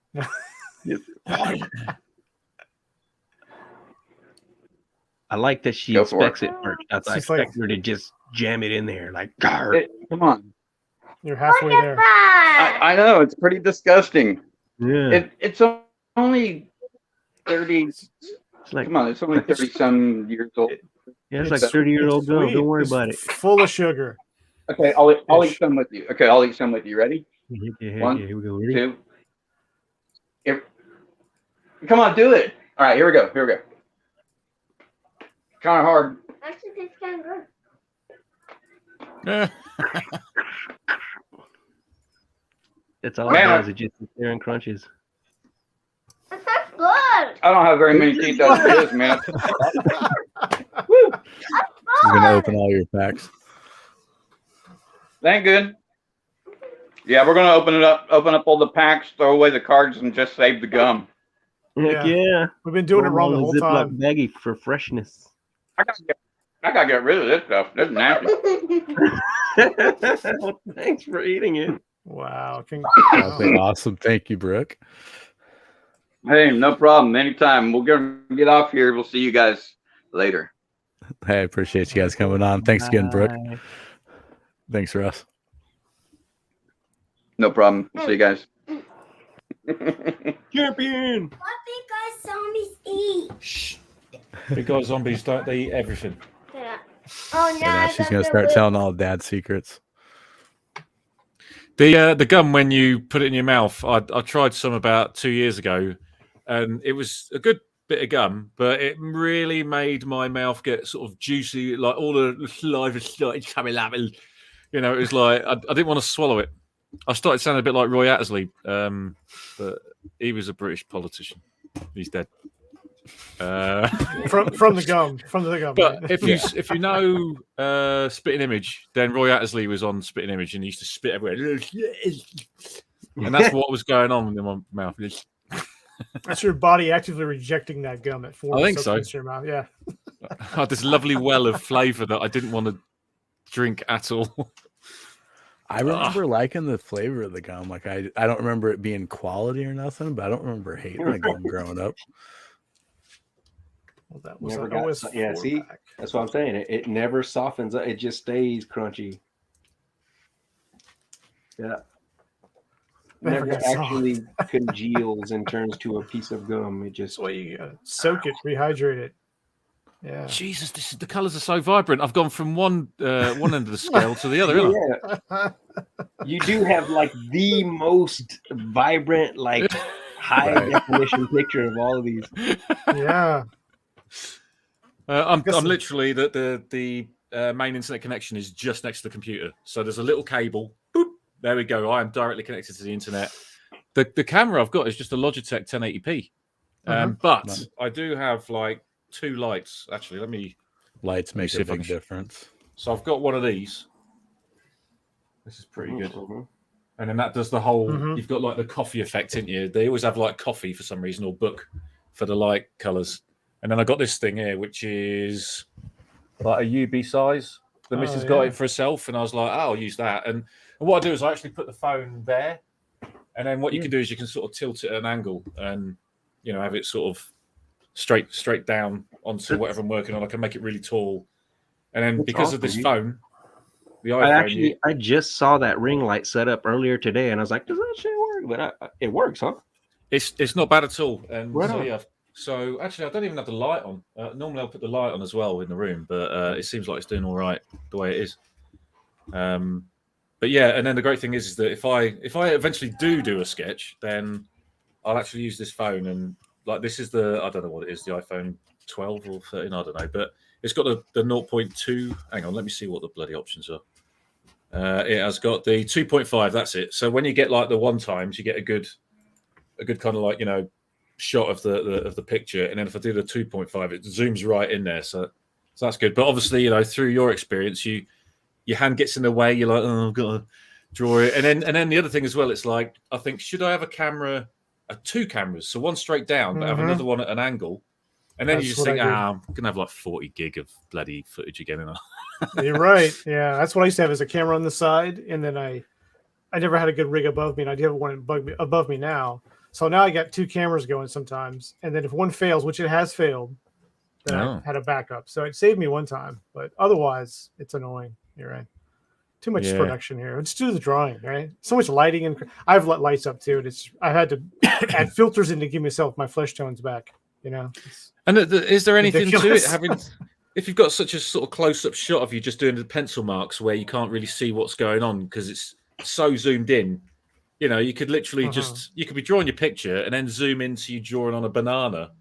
I like that she Go for expects it first. I She's like- expect her to just jam it in there, like, "Gar." Come on. You're halfway there. I know it's pretty disgusting. Yeah, It's only 30. it's like, Come on, it's only 30 some years old. yeah, it's It's- like 30-year-old girl. Sweet. Don't worry It's about it. Full of sugar. Okay, I'll eat some with you. Okay, I'll eat some with you. Ready? Yeah, One, here we go. Ready? 2. Come on, do it. All right, here we go. Here we go. Kind of hard. Actually, tastes kind of good. Yeah. It's all Man, it does. It just sits there and crunches. It tastes good. I don't have very many teeth as it is, man. You're gonna open all your packs. That ain't good. Yeah, we're gonna open up all the packs, throw away the cards, and just save the gum. Heck yeah. We've been doing it Throw wrong the them whole in a Ziploc time. baggie for freshness. I gotta get rid of this stuff. This is nasty. Thanks for eating it. Wow. Okay, awesome. Thank you, Brooke. Hey, no problem. Anytime. We're gonna get off here. We'll see you guys later. Hey, I appreciate you guys coming on. Thanks again, Brooke. Bye. Thanks, Russ. No problem. We'll see you guys. Champion. What big guys zombies eat? Big guy zombies don't they eat everything? Yeah. Oh no! And now she's gonna start telling all Dad's secrets. The gum, when you put it in your mouth, I tried some about 2 years ago, and it was a good bit of gum, but it really made my mouth get sort of juicy, like all the saliva started coming out. And, you know, it was like I didn't want to swallow it. I started sounding a bit like Roy Attersley, but he was a British politician. He's dead. From the gum. From the gum. But right? if you know Spitting Image, then Roy Attersley was on Spitting Image and he used to spit everywhere, and that's what was going on in my mouth. That's your body actively rejecting that gum at 4. I think so. Your mouth. Yeah. I had this lovely well of flavour that I didn't want to drink at all. I remember liking the flavor of the gum. Like I don't remember it being quality or nothing, but I don't remember hating the gum growing up. Well, that was Never an got. OS4 Yeah, see, pack. that's what I'm saying. It never softens. It just stays crunchy. Yeah. Never Never got soft. actually congeals and turns to a piece of gum. It just. That's why you gotta soak it, rehydrate it. Yeah. Jesus, the colours are so vibrant. I've gone from one end of the scale to the other. haven't I? Yeah, you do have like the most vibrant, like high Right. definition picture of all of these. Yeah. I'm Guess- literally the main internet connection is just next to the computer. So there's a little cable. Boop, there we go. I am directly connected to the internet. The camera I've got is just a Logitech 1080p. But Nice. I do have like 2 lights. Actually, let me. Lights make see a if I big can- difference. So I've got one of these. This is pretty good. Mhm. And then that does the whole. Mhm. You've got like the coffee effect, didn't you? They always have like coffee for some reason or book for the light colors. And then I got this thing here, which is like a UB size. The missus got yeah. it for herself, and I was like, oh, I'll use that. And what I do is I actually put the phone there, and then what you can do is you can sort of tilt it at an angle, and have it sort of straight down onto whatever I'm working on. I can make it really tall, and then That's because of this awesome. phone, the iPhone. I just saw that ring light set up earlier today, and I was like, "Does that shit work?" But it works, huh? It's not bad at all. And Right so on. yeah. So actually, I don't even have the light on. Normally, I'll put the light on as well in the room, but it seems like it's doing all right the way it is. But yeah, and then the great thing is that if I eventually do a sketch, then I'll actually use this phone, and like this is I don't know what it is, the iPhone 12 or 13, I don't know, but it's got the 0.2. Hang on, let me see what the bloody options are. It has got the 2.5. That's it. So when you get like the 1x, you get a good kind of like shot of the picture, and then if I do the 2.5, it zooms right in there. So that's good. But obviously, through your experience, your hand gets in the way. You're like, oh, I've got to draw it, and then the other thing as well, it's like I think, should I have two cameras, so one straight down, but have another one at an angle, and then That's you just what think, I do. I'm gonna have like 40 gig of bloody footage again. You're right. Yeah, that's what I used to have, as a camera on the side, and then I never had a good rig above me, and I do have one above me now. So now I got 2 cameras going sometimes, and then if one fails, which it has failed, then I had a backup. So it saved me one time, but otherwise it's annoying. You're right. Too much Yeah. production here. Let's do the drawing, right? So much lighting, and I've let lights up too. I had to add filters in to give myself my flesh tones back. And is there anything ridiculous. to it? If you've got such a sort of close-up shot of you just doing the pencil marks where you can't really see what's going on because it's so zoomed in, you could literally you could be drawing your picture and then zoom into you drawing on a banana,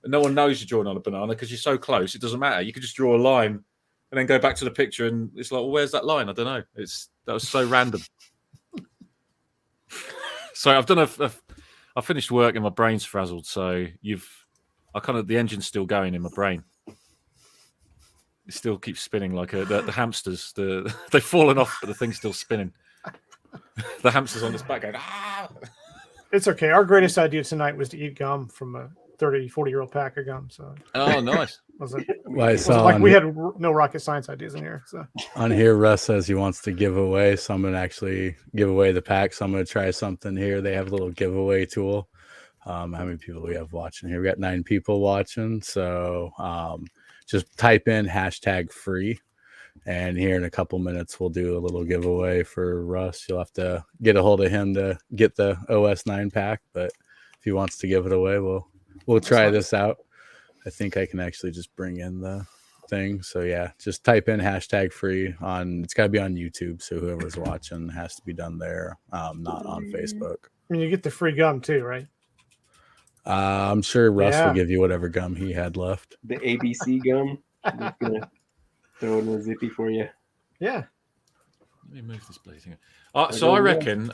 and no one knows you're drawing on a banana because you're so close. It doesn't matter. You could just draw a line and then go back to the picture, and it's like, well, where's that line? I don't know. That was so random. So I've done I finished work and my brain's frazzled. So the engine's still going in my brain. It still keeps spinning like the hamsters. They've fallen off, but the thing's still spinning. The hamster's on its back going, ah! It's okay. Our greatest idea tonight was to eat gum from a 30, 40-year-old pack of gum. So Oh, nice. wasn't I saw like on we he- had no rocket science ideas in here. So on here, Russ says he wants to give away. So I'm going to actually give away the pack. So I'm going to try something here. They have a little giveaway tool. How many people do we have watching here? We got 9 people watching. So just type in #free. And here in a couple minutes, we'll do a little giveaway for Russ. You'll have to get a hold of him to get the OS 9 pack. But if he wants to give it away, we'll try this out. I think I can actually just bring in the thing. So yeah, just type in #free it's got to be on YouTube. So whoever's watching has to be done there, not on Facebook. I mean, you get the free gum too, right? I'm sure Russ will Yeah. give you whatever gum he had left. The ABC gum. I'm just gonna throw it in a zippy for you. Yeah. Let me move this bloody thing. So I reckon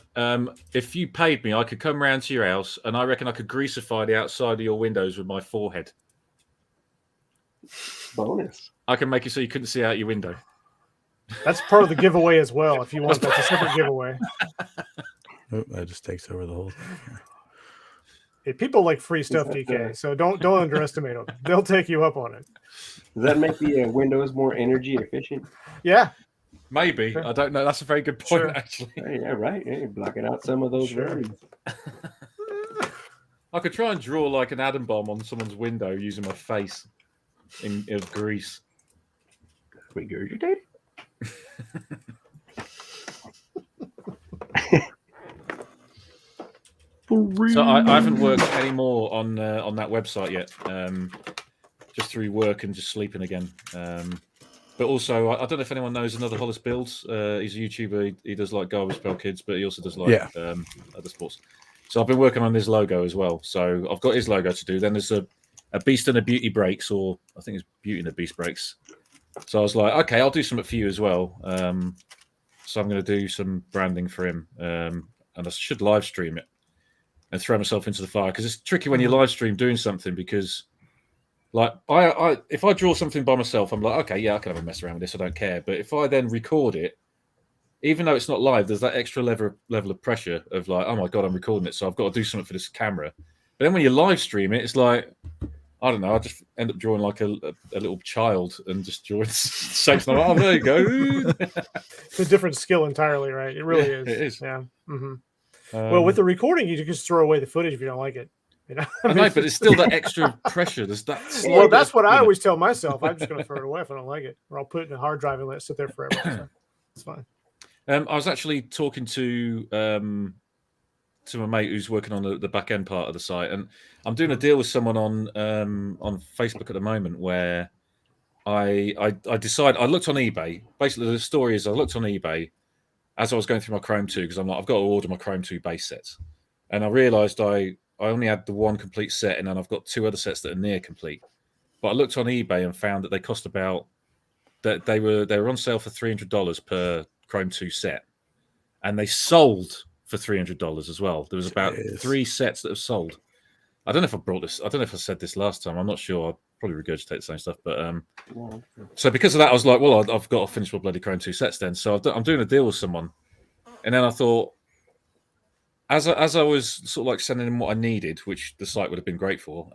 if you paid me, I could come round to your house, and I reckon I could greasify the outside of your windows with my forehead. Bonus. I can make it so you couldn't see out your window. That's part of the giveaway as well. If you want, that's a separate giveaway. Oh, that just takes over the whole thing. Hey, people like free stuff, DK. So don't underestimate them. They'll take you up on it. Does that make the windows more energy efficient? Yeah. Maybe. Sure. I don't know. That's a very good point, Sure. actually. Yeah, right. Yeah, blocking out some of those Sure. roads. I could try and draw like an atom bomb on someone's window using my face in grease. Regurgitate. So I haven't worked any more on that website yet. Just through work and just sleeping again. But also, I don't know if anyone knows another Hollis Builds. He's a YouTuber. He does like Garbage Pail Kids, but he also does like other sports. So I've been working on his logo as well. So I've got his logo to do. Then there's a Beast and a Beauty Breaks, or I think it's Beauty and a Beast Breaks. So I was like, okay, I'll do something for you as well. So I'm going to do some branding for him, and I should live stream it and throw myself into the fire, because it's tricky when you live stream doing something, because like I if I draw something by myself, I'm like, okay, yeah, I can have a mess around with this, I don't care. But if I then record it, even though it's not live, there's that extra level of pressure of like, oh my god, I'm recording it, so I've got to do something for this camera. But then when you live stream it, it's like, I don't know, I just end up drawing like a little child and just drawing shapes. And I'm like, oh, there you go. It's a different skill entirely, right? It really is. It is. Yeah. Well, with the recording, you can just throw away the footage if you don't like it. You know? I know, but it's still that extra pressure. There's that. Well, that's what I always tell myself. I'm just going to throw it away if I don't like it, or I'll put it in a hard drive and let it sit there forever. So it's fine. I was actually talking to my mate who's working on the back end part of the site, and I'm doing a deal with someone on Facebook at the moment where I decided, I looked on eBay. Basically, the story is I looked on eBay as I was going through my Chrome 2, because I'm like, I've got to order my Chrome 2 base sets, and I realised I only had the one complete set, and then I've got two other sets that are near complete. But I looked on eBay and found that they cost about that they were on sale for $300 per Chrome 2 set, and they sold for $300 as well. There was about 3 sets that have sold. I don't know if I brought this. I don't know if I said this last time. I'm not sure. I'll probably regurgitate the same stuff. But so because of that, I was like, well, I've got to finish my bloody Chrome 2 sets then. So I'm doing a deal with someone, and then I thought, as I was sort of like sending them what I needed, which the site would have been great for,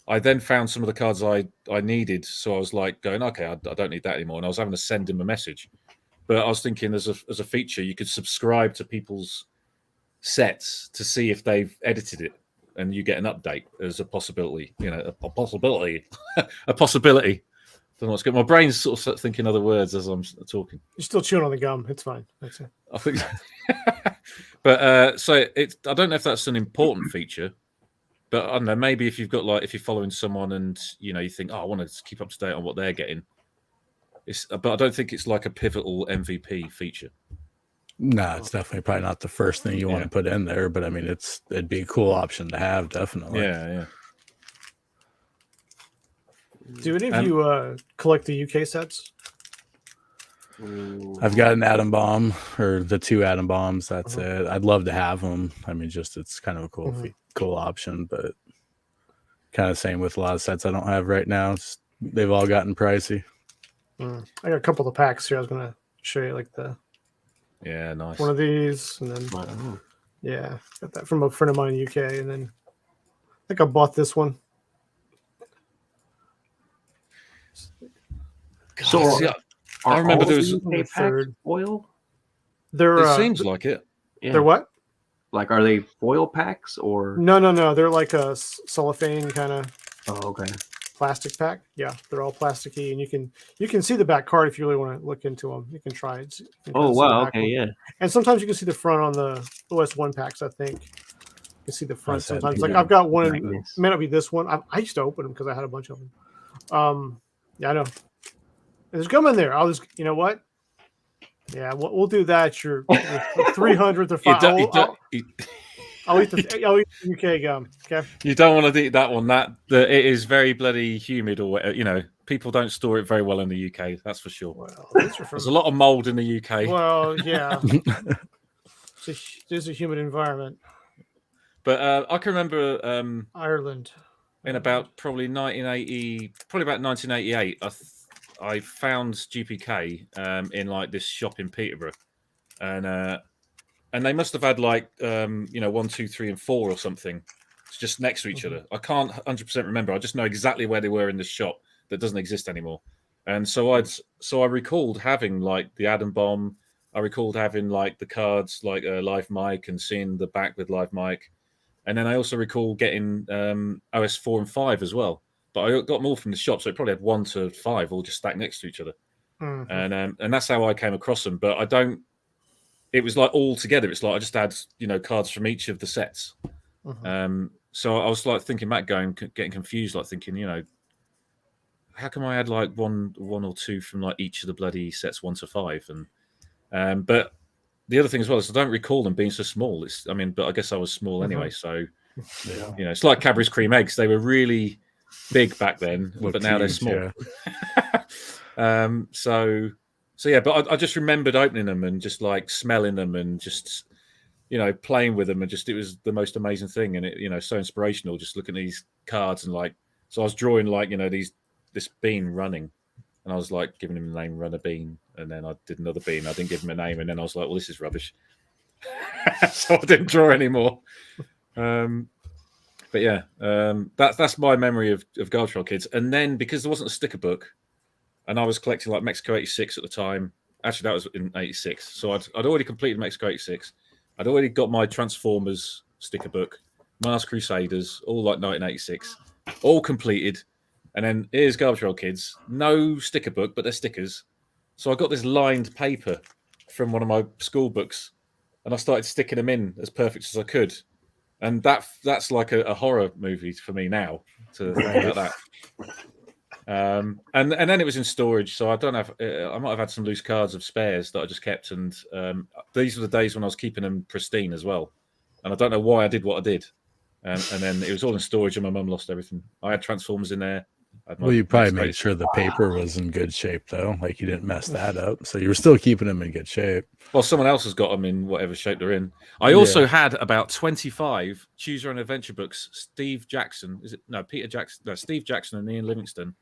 I then found some of the cards I needed. So I was like going, okay, I don't need that anymore. And I was having to send him a message. But I was thinking, as a feature, you could subscribe to people's sets to see if they've edited it, and you get an update as a possibility. You know, a possibility, a possibility. Don't know what's good. My brain's sort of thinking other words as I'm talking. You're still chewing on the gum. It's fine. That's it. I think, but so it's. I don't know if that's an important feature, but I don't know. Maybe if you've got if you're following someone and you think, oh, I want to keep up to date on what they're getting. But I don't think it's like a pivotal MVP feature. No, it's definitely probably not the first thing you want to put in there, but I mean, it'd be a cool option to have, definitely. Yeah. Do any of you collect the UK sets? I've got an atom bomb, or the 2 atom bombs. That's it. I'd love to have them. I mean, it's kind of a cool option, but kind of same with a lot of sets I don't have right now. They've all gotten pricey. I got a couple of the packs here. I was going to show you like nice one of these, and then got that from a friend of mine in UK, and then I think I bought this one. God, so I remember there was foil. It seems like it. Yeah. They're what? Like, are they foil packs or? No. They're like a cellophane kind of. Oh, okay. Plastic pack. Yeah, they're all plasticky, and you can see the back card if you really want to look into them. You can try it. Oh wow! Okay, yeah. And sometimes you can see the front on the OS1 packs. I think you can see the front sometimes. Like I've got one. It may not be this one. I used to open them because I had a bunch of them. Yeah, I know. There's gum in there. I'll just, you know what? Yeah, we'll do that. Your 300th or 5. I'll eat the UK gum. Okay. You don't want to eat that one. It is very bloody humid, or people don't store it very well in the UK. That's for sure. Well, there's a lot of mold in the UK. Well, yeah. It's a humid environment. But I can remember Ireland in about probably 1988. I found GPK in like this shop in Peterborough, and they must have had like 1, 2, 3, and 4 or something just next to each other. I can't 100% remember. I just know exactly where they were in the shop that doesn't exist anymore. And so I recalled having like the Atom Bomb. I recalled having like the cards like Live Mike and seeing the back with Live Mike. And then I also recall getting OS 4 and 5 as well. But I got them all from the shop, so it probably had 1 to 5 all just stacked next to each other. And that's how I came across them. But I don't. It was like all together. It's like I just had cards from each of the sets. So I was like thinking back, getting confused, like thinking, how come I had like one or two from like each of the bloody sets 1 to 5? And but the other thing as well is I don't recall them being so small. But I guess I was small anyway. So it's like Cadbury's cream eggs. They were really big back then, but now they're small. So yeah, but I just remembered opening them and just like smelling them and just playing with them, and just it was the most amazing thing, and it so inspirational. Just looking at these cards and like, so I was drawing like this bean running, and I was like giving him the name Runner Bean, and then I did another bean. I didn't give him a name, and then I was like, well, this is rubbish, so I didn't draw anymore. But yeah, that's my memory of Garbage Pail Kids. And then because there wasn't a sticker book, and I was collecting like Mexico '86 at the time. Actually, that was in '86, so I'd already completed Mexico '86. I'd already got my Transformers sticker book, Mars Crusaders, all like 1986, all completed. And then here's Garbage Pail Kids, no sticker book, but they're stickers. So I got this lined paper from one of my school books, and I started sticking them in as perfect as I could. And that's like a horror movie for me now to think about that. And then it was in storage, so I don't have. I might have had some loose cards of spares that I just kept, and these were the days when I was keeping them pristine as well. And I don't know why I did what I did. And then it was all in storage, and my mum lost everything. I had Transformers in there. Well, you probably made sure the paper was in good shape, though. Like you didn't mess that up, so you were still keeping them in good shape. Well, someone else has got them in whatever shape they're in. I also had about 25 Choose Your Own Adventure books. Steve Jackson, Peter Jackson? No, Steve Jackson and Ian Livingston.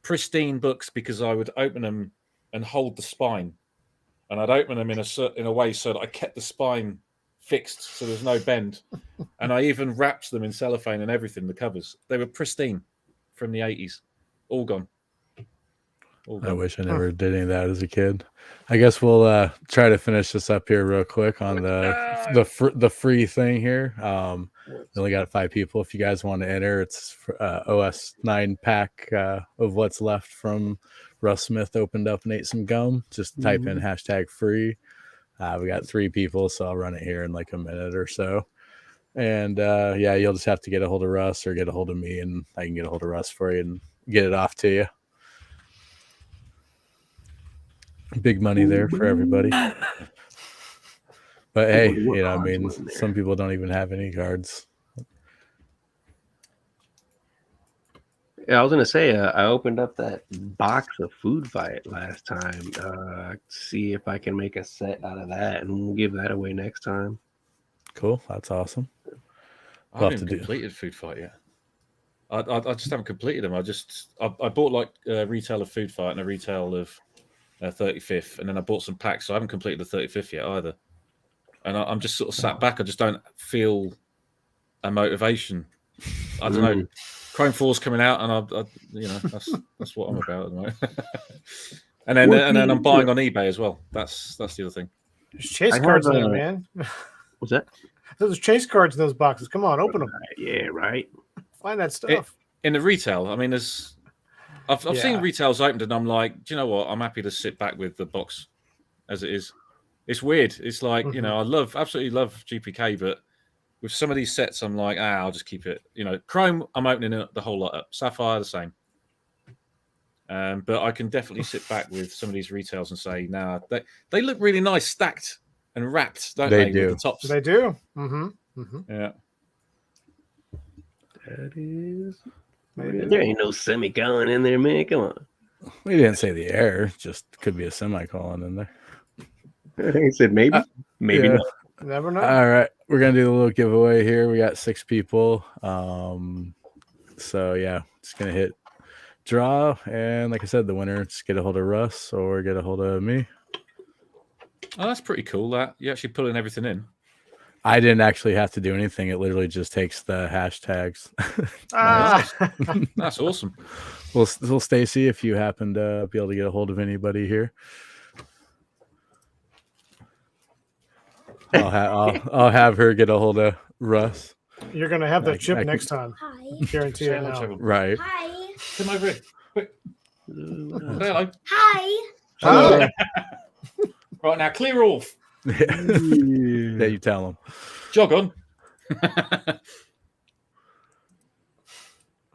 Pristine books, because I would open them and hold the spine, and I'd open them in a way so that I kept the spine fixed, so there's no bend. And I even wrapped them in cellophane and everything. The covers, they were pristine from the 80s, all gone. I wish I never did any of that as a kid. I guess we'll try to finish this up here real quick on the free thing here. We only got 5 people. If you guys want to enter, it's OS 9 pack of what's left from Russ Smith opened up and ate some gum. Just type in #free. We got 3 people, so I'll run it here in like a minute or so. And you'll just have to get a hold of Russ or get a hold of me, and I can get a hold of Russ for you and get it off to you. Big money there for everybody. But hey, some people don't even have any cards. Yeah, I was gonna say I opened up that box of Food Fight last time. See if I can make a set out of that, and we'll give that away next time. Cool, that's awesome. I haven't completed Food Fight yet. I just haven't completed them. I bought like a retail of Food Fight and a retail of 35th, and then I bought some packs, so I haven't completed the 35th yet either. And I'm just sort of sat back. I just don't feel a motivation. I don't know. Chrome 4's coming out, and that's what I'm about at the moment. and then I'm buying on eBay as well. That's the other thing. There's chase cards in there, man. What's that? There's chase cards in those boxes. Come on, open them. Yeah, right. Find that stuff. In the retail, I mean, I've seen retails opened, and I'm like, do you know what? I'm happy to sit back with the box as it is. It's weird. It's like, I absolutely love GPK, but with some of these sets, I'm like, I'll just keep it. Chrome, I'm opening the whole lot up. Sapphire, the same. But I can definitely sit back with some of these retails and say, they look really nice, stacked and wrapped, don't they? Do. With the tops. They do. Yeah. That is. There ain't no semicolon in there, man. Come on. We didn't say the error. Just could be a semicolon in there. I said maybe. Maybe not. Never know. All right. We're going to do a little giveaway here. We got 6 people. So, yeah, just going to hit draw. And like I said, the winner, just get a hold of Russ or get a hold of me. Oh, that's pretty cool. That you're actually pulling everything in. I didn't actually have to do anything. It literally just takes the hashtags. That's awesome. Well, Stacy, if you happen to be able to get a hold of anybody here, I'll have her get a hold of Russ. You're gonna have the I chip can- next time. Hi. Guarantee it now. Right. Hi. Come over here. Quick. Hello. Hi. Oh, Right now, clear off. Yeah, you tell them. Jog on.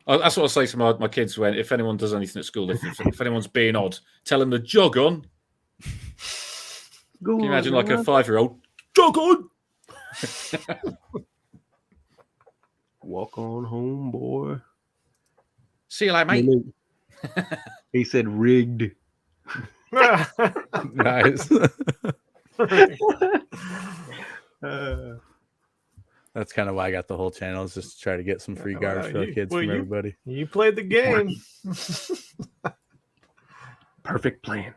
That's what I say to my kids when if anyone does anything at school, if anyone's being odd, tell them to jog on. Can you imagine like a 5-year-old? Jog on. Walk on home, boy. See you later, mate. He said rigged. Nice. That's kind of why I got the whole channel, is just to try to get some free garbage for the kids from everybody. You played the game. Perfect plan.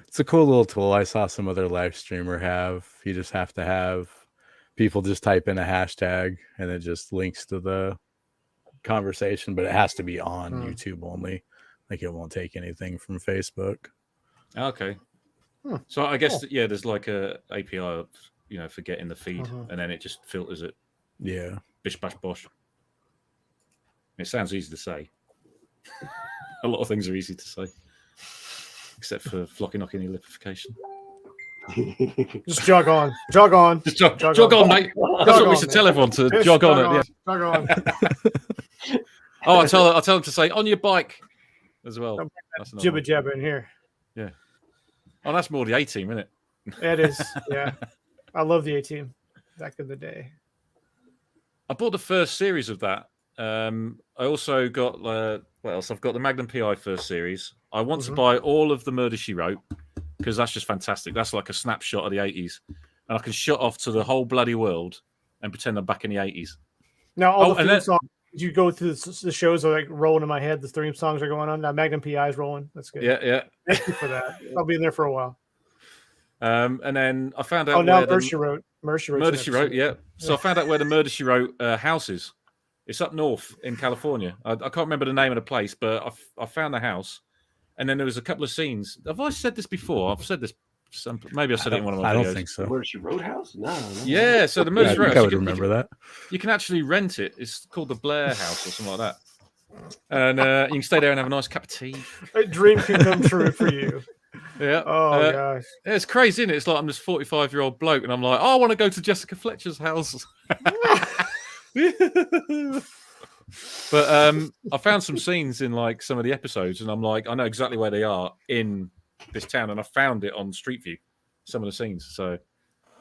It's a cool little tool. I saw some other live streamer have. You just have to have people just type in a hashtag and it just links to the conversation, but it has to be on YouTube only. Like it won't take anything from Facebook. Okay. So I guess there's like a API, for getting the feed, and then it just filters it. Yeah. Bish bash bosh. It sounds easy to say. A lot of things are easy to say, except for flocky knocking lipification. Just jog on. Jog on. Just jog on, mate. That's what we should tell everyone to Just jog on. Yeah. Jog on. Oh, I'll tell them to say on your bike as well. That's another Jibba one. jabba in here. Yeah. Oh, that's more the A team, isn't it? It is. Yeah. I love the A team back in the day. I bought the first series of that. I also got what else? I've got the Magnum PI first series. I want to buy all of the Murder She Wrote because that's just fantastic. That's like a snapshot of the 80s, and I can shut off to the whole bloody world and pretend I'm back in the 80s. Now, all the and theme songs, you go through the shows are like rolling in my head. The theme songs are going on. Now Magnum PI is rolling. That's good. Yeah. Thank you for that. I'll be in there for a while. And then I found out. Oh, now where Murder She Wrote. Murder She Wrote, yeah. So I found out where the Murder She Wrote house is. It's up north in California. I can't remember the name of the place, but I found the house. And then there was a couple of scenes. Have I said this before? I've said this. Maybe I said it in one of my videos. I don't think so. Murder She Wrote House? No. Yeah, so the Murder She Wrote I House. would remember that. You can actually rent it. It's called the Blair House or something like that. And you can stay there and have a nice cup of tea. A dream can come true for you. Yeah. Oh, gosh. It's crazy, isn't it? It's like I'm this 45-year-old bloke and I'm like, I want to go to Jessica Fletcher's house. But I found some scenes in like some of the episodes and I'm like, I know exactly where they are in this town and I found it on Street View, some of the scenes. So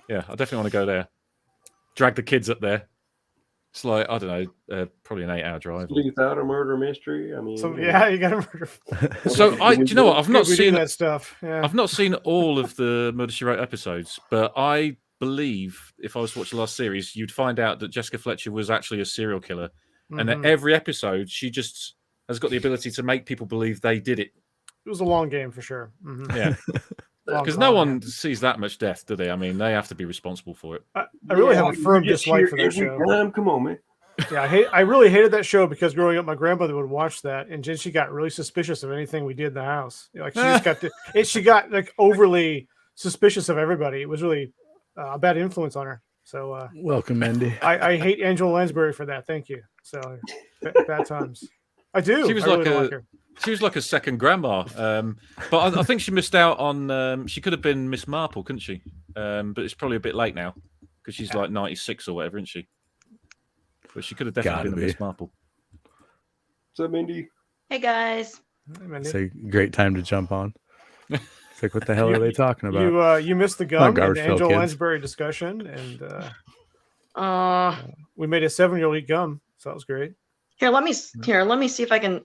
yeah, I definitely want to go there. Drag the kids up there. It's like, I don't know, probably an 8-hour drive. Without a murder mystery. I mean, So yeah, you got to murder. So do you know what? I've not We do seen that stuff. Yeah. I've not seen all of the Murder She Wrote episodes, but I believe if I was to watch the last series, you'd find out that Jessica Fletcher was actually a serial killer, and that every episode she just has got the ability to make people believe they did it. It was a long game for sure. Yeah, because no one sees that much death, do they? I mean, they have to be responsible for it. I really have a firm dislike for that show. Come on, man. Yeah, I really hated that show because growing up, my grandmother would watch that, and then she got really suspicious of anything we did in the house. Like she just got she got like overly suspicious of everybody. It was really a bad influence on her. So welcome, Mindy. I hate Angela Lansbury for that. Thank you. So bad times. I do. She was she was like a second grandma, but I think she missed out on. She could have been Miss Marple, couldn't she? But it's probably a bit late now because she's like 96 or whatever, isn't she? But she could have definitely been a Miss Marple. What's up, Mindy? Hey guys. It's a great time to jump on. It's like, what the hell are they talking about? You missed the gum and the Angela kids. Lansbury discussion, and we made a 7-year-old eat gum, so that was great. Let me see if I can.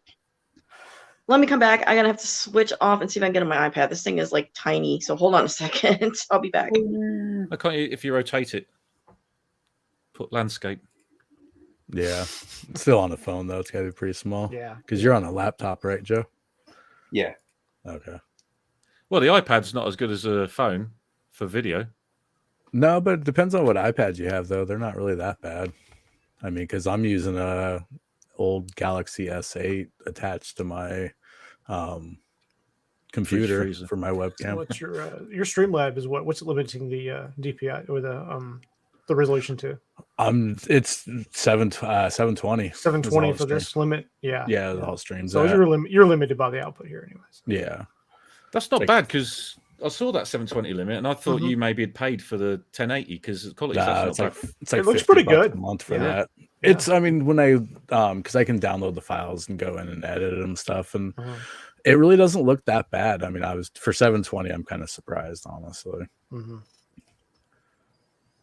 Let me come back. I'm gonna have to switch off and see if I can get on my iPad. This thing is like tiny, so hold on a second. I'll be back. I can't if you rotate it. Put landscape. Yeah, it's still on the phone though. It's got to be pretty small. Yeah, because you're on a laptop, right, Joe? Yeah. Okay. Well, the iPad's not as good as a phone for video. No, but it depends on what iPad you have, though. They're not really that bad. I mean, because I'm using a old Galaxy S8 attached to my computer freezer. for my webcam. So what's your Streamlab is what's it limiting the DPI or the resolution to? It's 720. 720 for this limit. Yeah. Yeah, the whole streams. So you're limited by the output here, anyways. Yeah, That's not Like- bad because I saw that 720 limit and I thought you maybe had paid for the 1080 because the quality it's not like bad. it's like It looks $50 pretty good. a month for Yeah. that. Yeah. It's I mean when I because I can download the files and go in and edit them and stuff, and it really doesn't look that bad. I mean, I was for 720. I'm kind of surprised, honestly.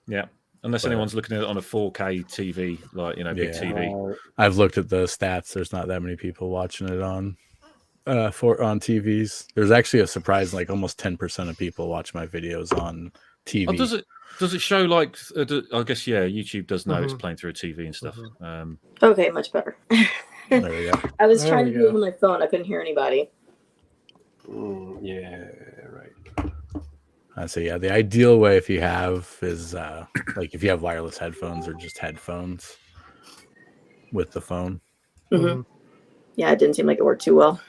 Yeah. Unless But- anyone's looking at it on a 4K TV, like, big Yeah. TV. I've looked at the stats. There's not that many people watching it on TVs. There's actually a surprise, like almost 10% of people watch my videos on TV. Oh, does it show like? I guess YouTube does know it's playing through a TV and stuff. Okay, much better. There we go. I was There trying we to do it go. on my phone. I couldn't hear anybody. Yeah, right. So yeah, the ideal way if you have is like if you have wireless headphones or just headphones with the phone. Mhm. Yeah, it didn't seem like it worked too well.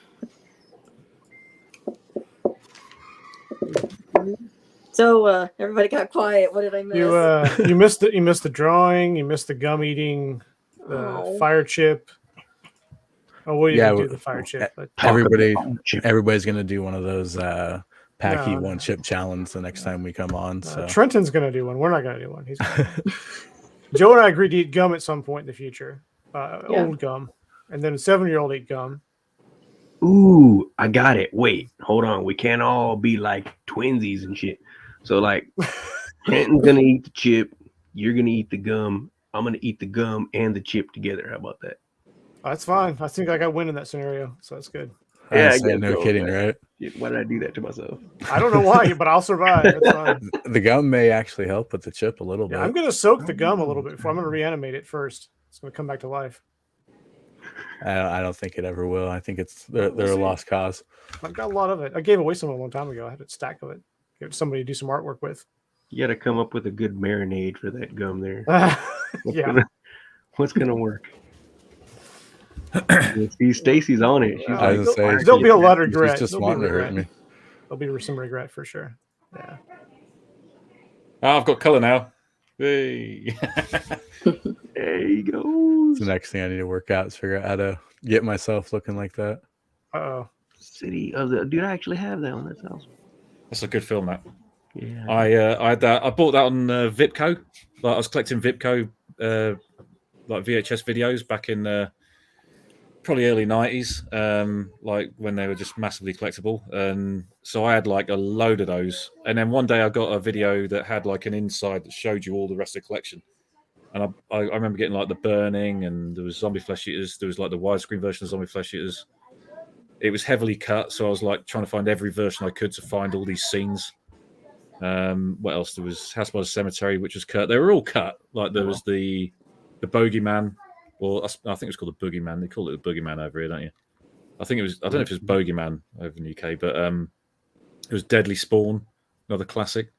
So everybody got quiet. What did I miss? You missed the drawing. You missed the gum eating, the Oh. fire chip. Oh, we Yeah, didn't do the fire chip, but Everybody's gonna do one of those Packy No. one chip challenge the next time we come on. So Trenton's gonna do one. We're not gonna do one. Joe and I agreed to eat gum at some point in the future. Yeah. Old gum, and then a 7-year-old ate gum. Ooh, I got it. Wait, hold on. We can't all be like twinsies and shit. So like, Trenton's gonna eat the chip. You're gonna eat the gum. I'm gonna eat the gum and the chip together. How about that? That's fine. I think I got win in that scenario, so that's good. Yeah, I honestly, guess no so, kidding, man. right? Why did I do that to myself? I don't know why, but I'll survive. That's fine. The gum may actually help with the chip a little bit. Yeah, I'm gonna soak the gum a little bit before I'm gonna reanimate it first. It's gonna come back to life. I don't think it ever will. I think they're We'll a see. lost cause. I've got a lot of it. I gave away some a long time ago. I had a stack of it. Give it to somebody to do some artwork with. You got to come up with a good marinade for that gum there. Yeah. What's gonna work? See, Stacy's on it. She's I was like, gonna say, There'll be a lot of she's regret. just There'll be wanting to hurt regret. me. There'll be some regret for sure. Yeah. Oh, I've got color now. Hey. there you go. It's the next thing I need to work out is figure out how to get myself looking like that. Uh-oh. City of the dude. I actually have that one. That's awesome. That's a good film, that. Yeah. I had that. I bought that on Vipco. Like I was collecting Vipco like VHS videos back in probably early 90s, like when they were just massively collectible. And so I had like a load of those. And then one day I got a video that had like an inside that showed you all the rest of the collection. And I remember getting like the Burning, and there was Zombie Flesh Eaters. There was like the widescreen version of Zombie Flesh Eaters. It was heavily cut, so I was like trying to find every version I could to find all these scenes. What else? There was House by the Cemetery, which was cut. They were all cut. Like there was the Bogeyman, or I think it was called the Boogeyman. They call it the Boogeyman over here, don't you? I think it was. I don't know if it was Bogeyman over in the UK, but it was Deadly Spawn, another classic.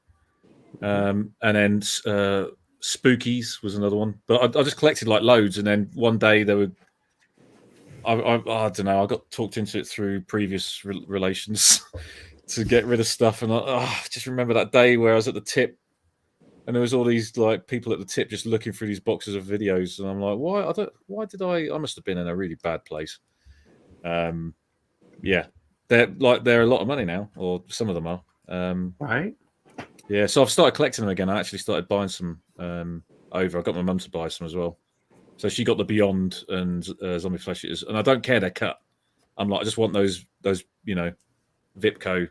And then Spookies was another one. But I just collected like loads, and then one day there were. I don't know. I got talked into it through previous relations to get rid of stuff, and I just remember that day where I was at the tip, and there was all these like people at the tip just looking through these boxes of videos, and I'm like, why did I must have been in a really bad place. Yeah, they're a lot of money now, or some of them are. Right. Yeah, so I've started collecting them again. I actually started buying some over. I got my mum to buy some as well. So she got the Beyond and Zombie Flesh Eaters, and I don't care they're cut. I'm like, I just want those Vipco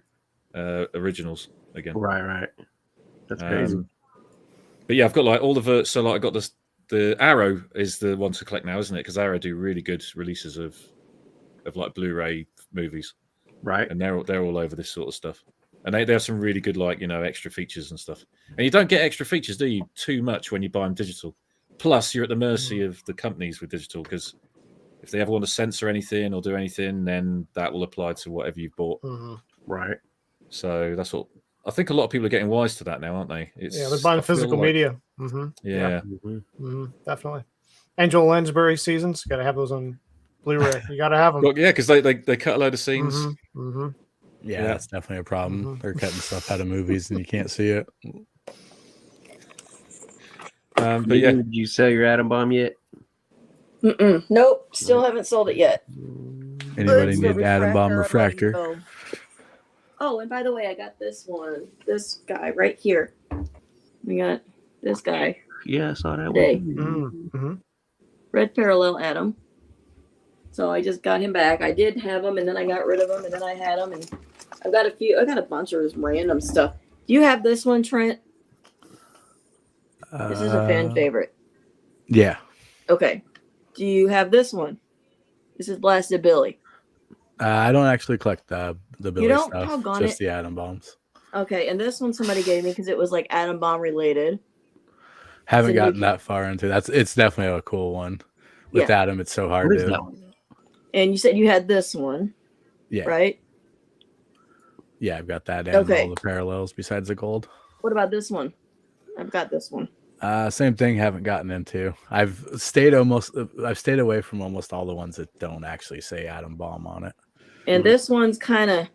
originals again. Right. That's crazy. But yeah, I've got like all the so like I got the Arrow is the one to collect now, isn't it? Because Arrow do really good releases of like Blu-ray movies, Right. and they're all over this sort of stuff. And they have some really good like extra features and stuff. And you don't get extra features, do you? Too much when you buy them digital. Plus, you're at the mercy of the companies with digital, because if they ever want to censor anything or do anything, then that will apply to whatever you've bought. Right. So that's what I think a lot of people are getting wise to that now, aren't they? Yeah, they're buying I feel physical like- media. Yeah. Definitely. Angel Lansbury seasons, got to have those on Blu-ray. You got to have them. Well, yeah, because they cut a load of scenes. Yeah, Yeah. that's definitely a problem. They're cutting stuff out of movies and you can't see it. But yeah, Did you sell your atom bomb yet? Nope, still haven't sold it yet. Anybody It's the need an atom bomb refractor. refractor? Oh, and by the way, I got this one. This guy right here. We got this guy. Yeah, I saw that Today. one. Red parallel atom. So I just got him back. I did have him, and then I got rid of him, and then I had him, and I've got a few. I got a bunch of random stuff. Do you have this one, Trent? This is a fan favorite. Yeah. Okay. Do you have this one? This is Blasted Billy. I don't actually collect the Billy don't? stuff, Doggone just it. the atom bombs. Okay, and this one somebody gave me because it was like atom bomb related. Haven't It's a gotten new- that far into that. It's definitely a cool one. With Yeah. Atom, it's so hard What is to. that one? And you said you had this one, Yeah, right? yeah, I've got that and Okay. all the parallels besides the gold. What about this one? I've got this one. Same thing. Haven't gotten into. I've stayed away from almost all the ones that don't actually say atom bomb on it. And this one's kind of,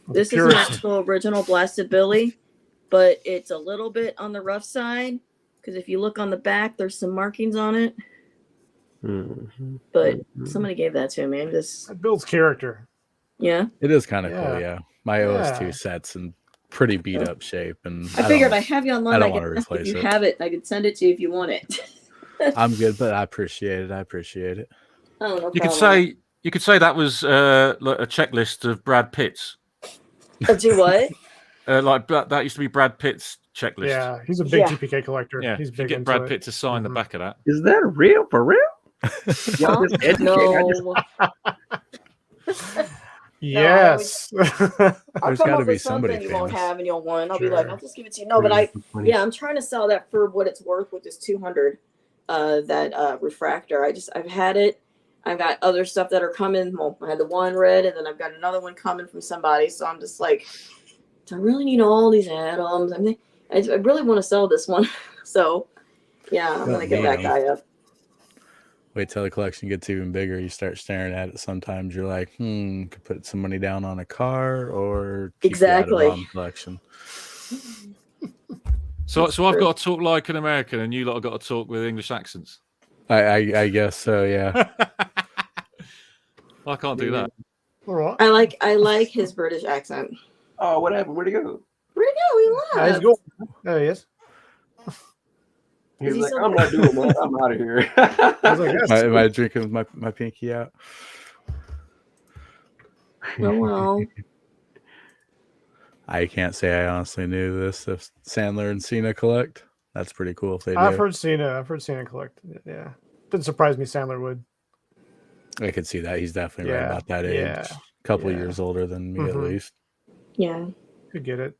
this is an Purist. actual original Blasted Billy, but it's a little bit on the rough side because if you look on the back, there's some markings on it. But somebody gave that to me. I'm just, It builds character. yeah. It is kind of Yeah. cool. Yeah, my OS2 Yeah. set's in pretty beat up shape, and I figured don't- I have you online. I don't I wanna could, if replace you it. have it, I could send it to you if you want it. I'm good, but I appreciate it. Oh, no you could problem. say that was like a checklist of Brad Pitt's. Do what? Like that used to be Brad Pitt's checklist. Yeah, he's a big Yeah. GPK collector. Yeah, He's if you big get into Brad it. Pitt to sign the back of that. Is that real? For real? Huh? Just educate. I just- No. Yes. I'll There's come gotta up be with something somebody you won't famous. have and you'll want. I'll be like, Sure. I'll just give it to you. No, but I'm trying to sell that for what it's worth, which is 200. That refractor. I've had it. I've got other stuff that are coming. Well, I had the one red, and then I've got another one coming from somebody. So I'm just like, do I really need all these atoms? I really want to sell this one. So yeah, I'm gonna get that Maybe. guy up. Wait till the collection gets even bigger. You start staring at it. Sometimes you're like, could put some money down on a car or keep the atom Exactly. bomb collection. So That's I've true. got to talk like an American, and you lot have got to talk with English accents. I guess so. Yeah. I can't do that. All right. I like his British accent. Oh, what happened? Where'd he go? Where'd he go? He Nice left. goal. There he is. He Is was he like, still I'm not doing that. I'm out of here. I was like, yes. Am I drinking with my pinky out? Oh well. I can't say I honestly knew this. If Sandler and Cena collect, that's pretty cool if they do. I've heard Cena collect. Yeah. Didn't surprise me Sandler would. I could see that. He's definitely right Yeah, about that age. yeah, Couple yeah. years older than me at Mhm. least. Yeah. Could get it.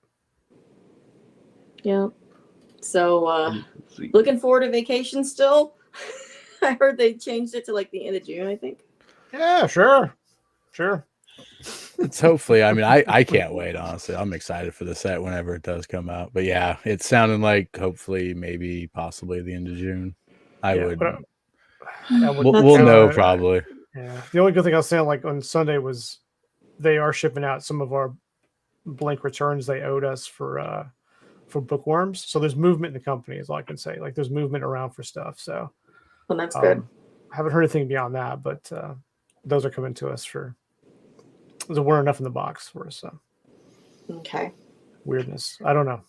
Yeah. So Let's see. looking forward to vacation still. I heard they changed it to like the end of June, I think. Yeah, sure. Sure. It's hopefully. I mean, I can't wait. Honestly, I'm excited for the set whenever it does come out. But yeah, it's sounding like hopefully, maybe, possibly the end of June. I Yeah, would. but I would- We'll know uh, probably. Yeah. The only good thing I was saying like on Sunday was they are shipping out some of our blank returns they owed us for bookworms. So there's movement in the company, is all I can say. Like there's movement around for stuff. So Well, that's good. I haven't heard anything beyond that, but those are coming to us for there weren't enough in the box for us. So Okay. weirdness. I don't know.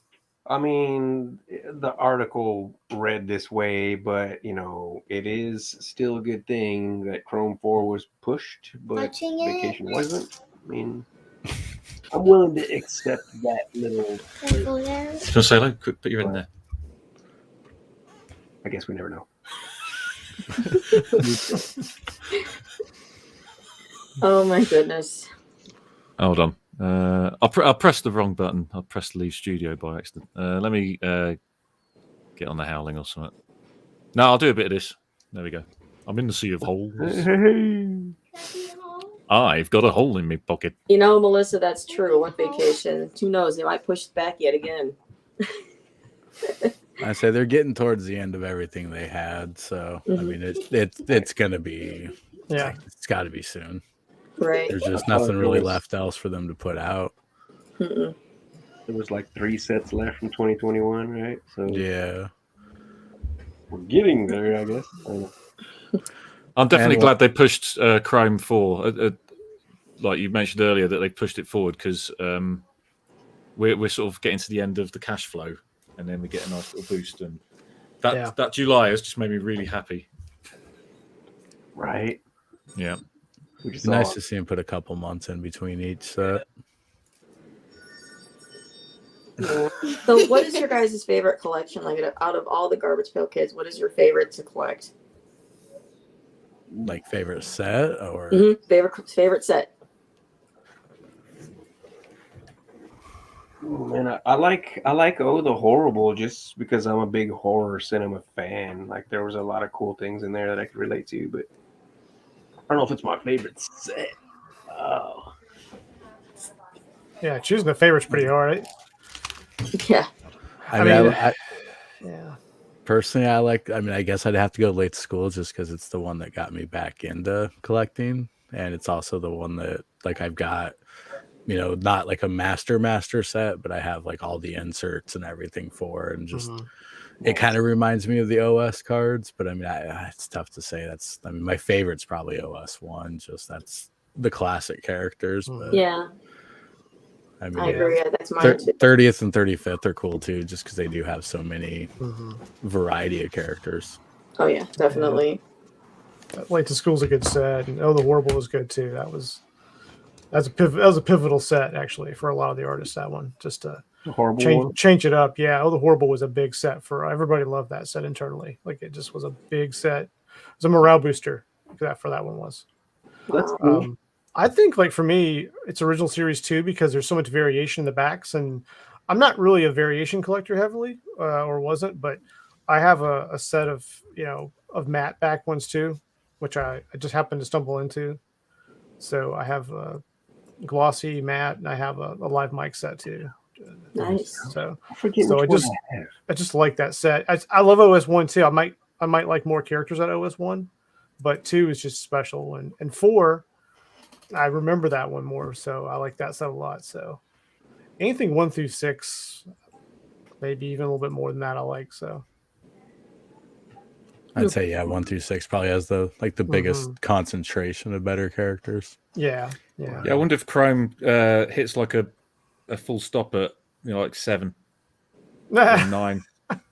I mean, the article read this way, but it is still a good thing that Chrome 4 was pushed, but Watching it. Vacation wasn't. I mean, I'm willing to accept that little. Careful there. Do you want to say hello? Quick, put your in there. I guess we never know. Oh my goodness. Hold on. I pressed the wrong button. I pressed leave studio by accident. Let me get on the howling or something. No, I'll do a bit of this. There we go. I'm in the sea of holes. I've got a hole in my pocket. You know, Melissa, that's true. On vacation, who knows? They might push it back yet again. I say they're getting towards the end of everything they had, so I mean it's gonna be it's got to be soon. Right. There's just nothing really left else for them to put out. Mm-mm. There was like 3 sets left from 2021, right? So Yeah, we're getting there, I guess. I'm definitely glad they pushed Chrome 4. Like you mentioned earlier, that they pushed it forward because we're sort of getting to the end of the cash flow, and then we get a nice little boost. And that July has just made me really happy. Right. Yeah. It's nice to see him put a couple months in between each set. So, what is your guys' favorite collection? Like, out of all the Garbage Pail Kids, what is your favorite to collect? Like favorite set or favorite set? Man, I like Oh the Horrible just because I'm a big horror cinema fan. Like there was a lot of cool things in there that I could relate to, but I don't know if it's my favorite set. Oh. Yeah, choosing the favorite's pretty hard. Yeah. I mean, yeah. Personally, I guess I'd have to go Late to School just because it's the one that got me back into collecting. And it's also the one that, like, I've got, not like a master set, but I have like all the inserts and everything for, and just it kind of reminds me of the OS cards. But I mean, it's tough to say. My favorite's probably OS 1. Just that's the classic characters. But yeah. I mean, I agree. That's mine too. 30th and 35th are cool too, just because they do have so many variety of characters. Oh yeah, definitely. Late to School's a good set, and Oh the Horrible was good too. That was a pivotal set actually for a lot of the artists. That one just to change it up. Yeah, Oh the Horrible was a big set for everybody. Loved that set internally. Like it just was a big set. It was a morale booster. For that one was. That's cool. I think, like, for me, it's original series too, because there's so much variation in the backs, and I'm not really a variation collector heavily, or wasn't, but I have a set of matte back ones too, which I just happened to stumble into. So I have a glossy matte, and I have a live mic set too. Nice. So I just like that set. I love OS 1 too. I might like more characters at OS 1, but 2 is just special, and 4. I remember that one more, so I like that set a lot. So anything 1 through 6, maybe even a little bit more than that, I like. So I'd say 1 through 6 probably has the biggest concentration of better characters. Yeah. I wonder if Chrome hits like a full stop at like 7 or 9,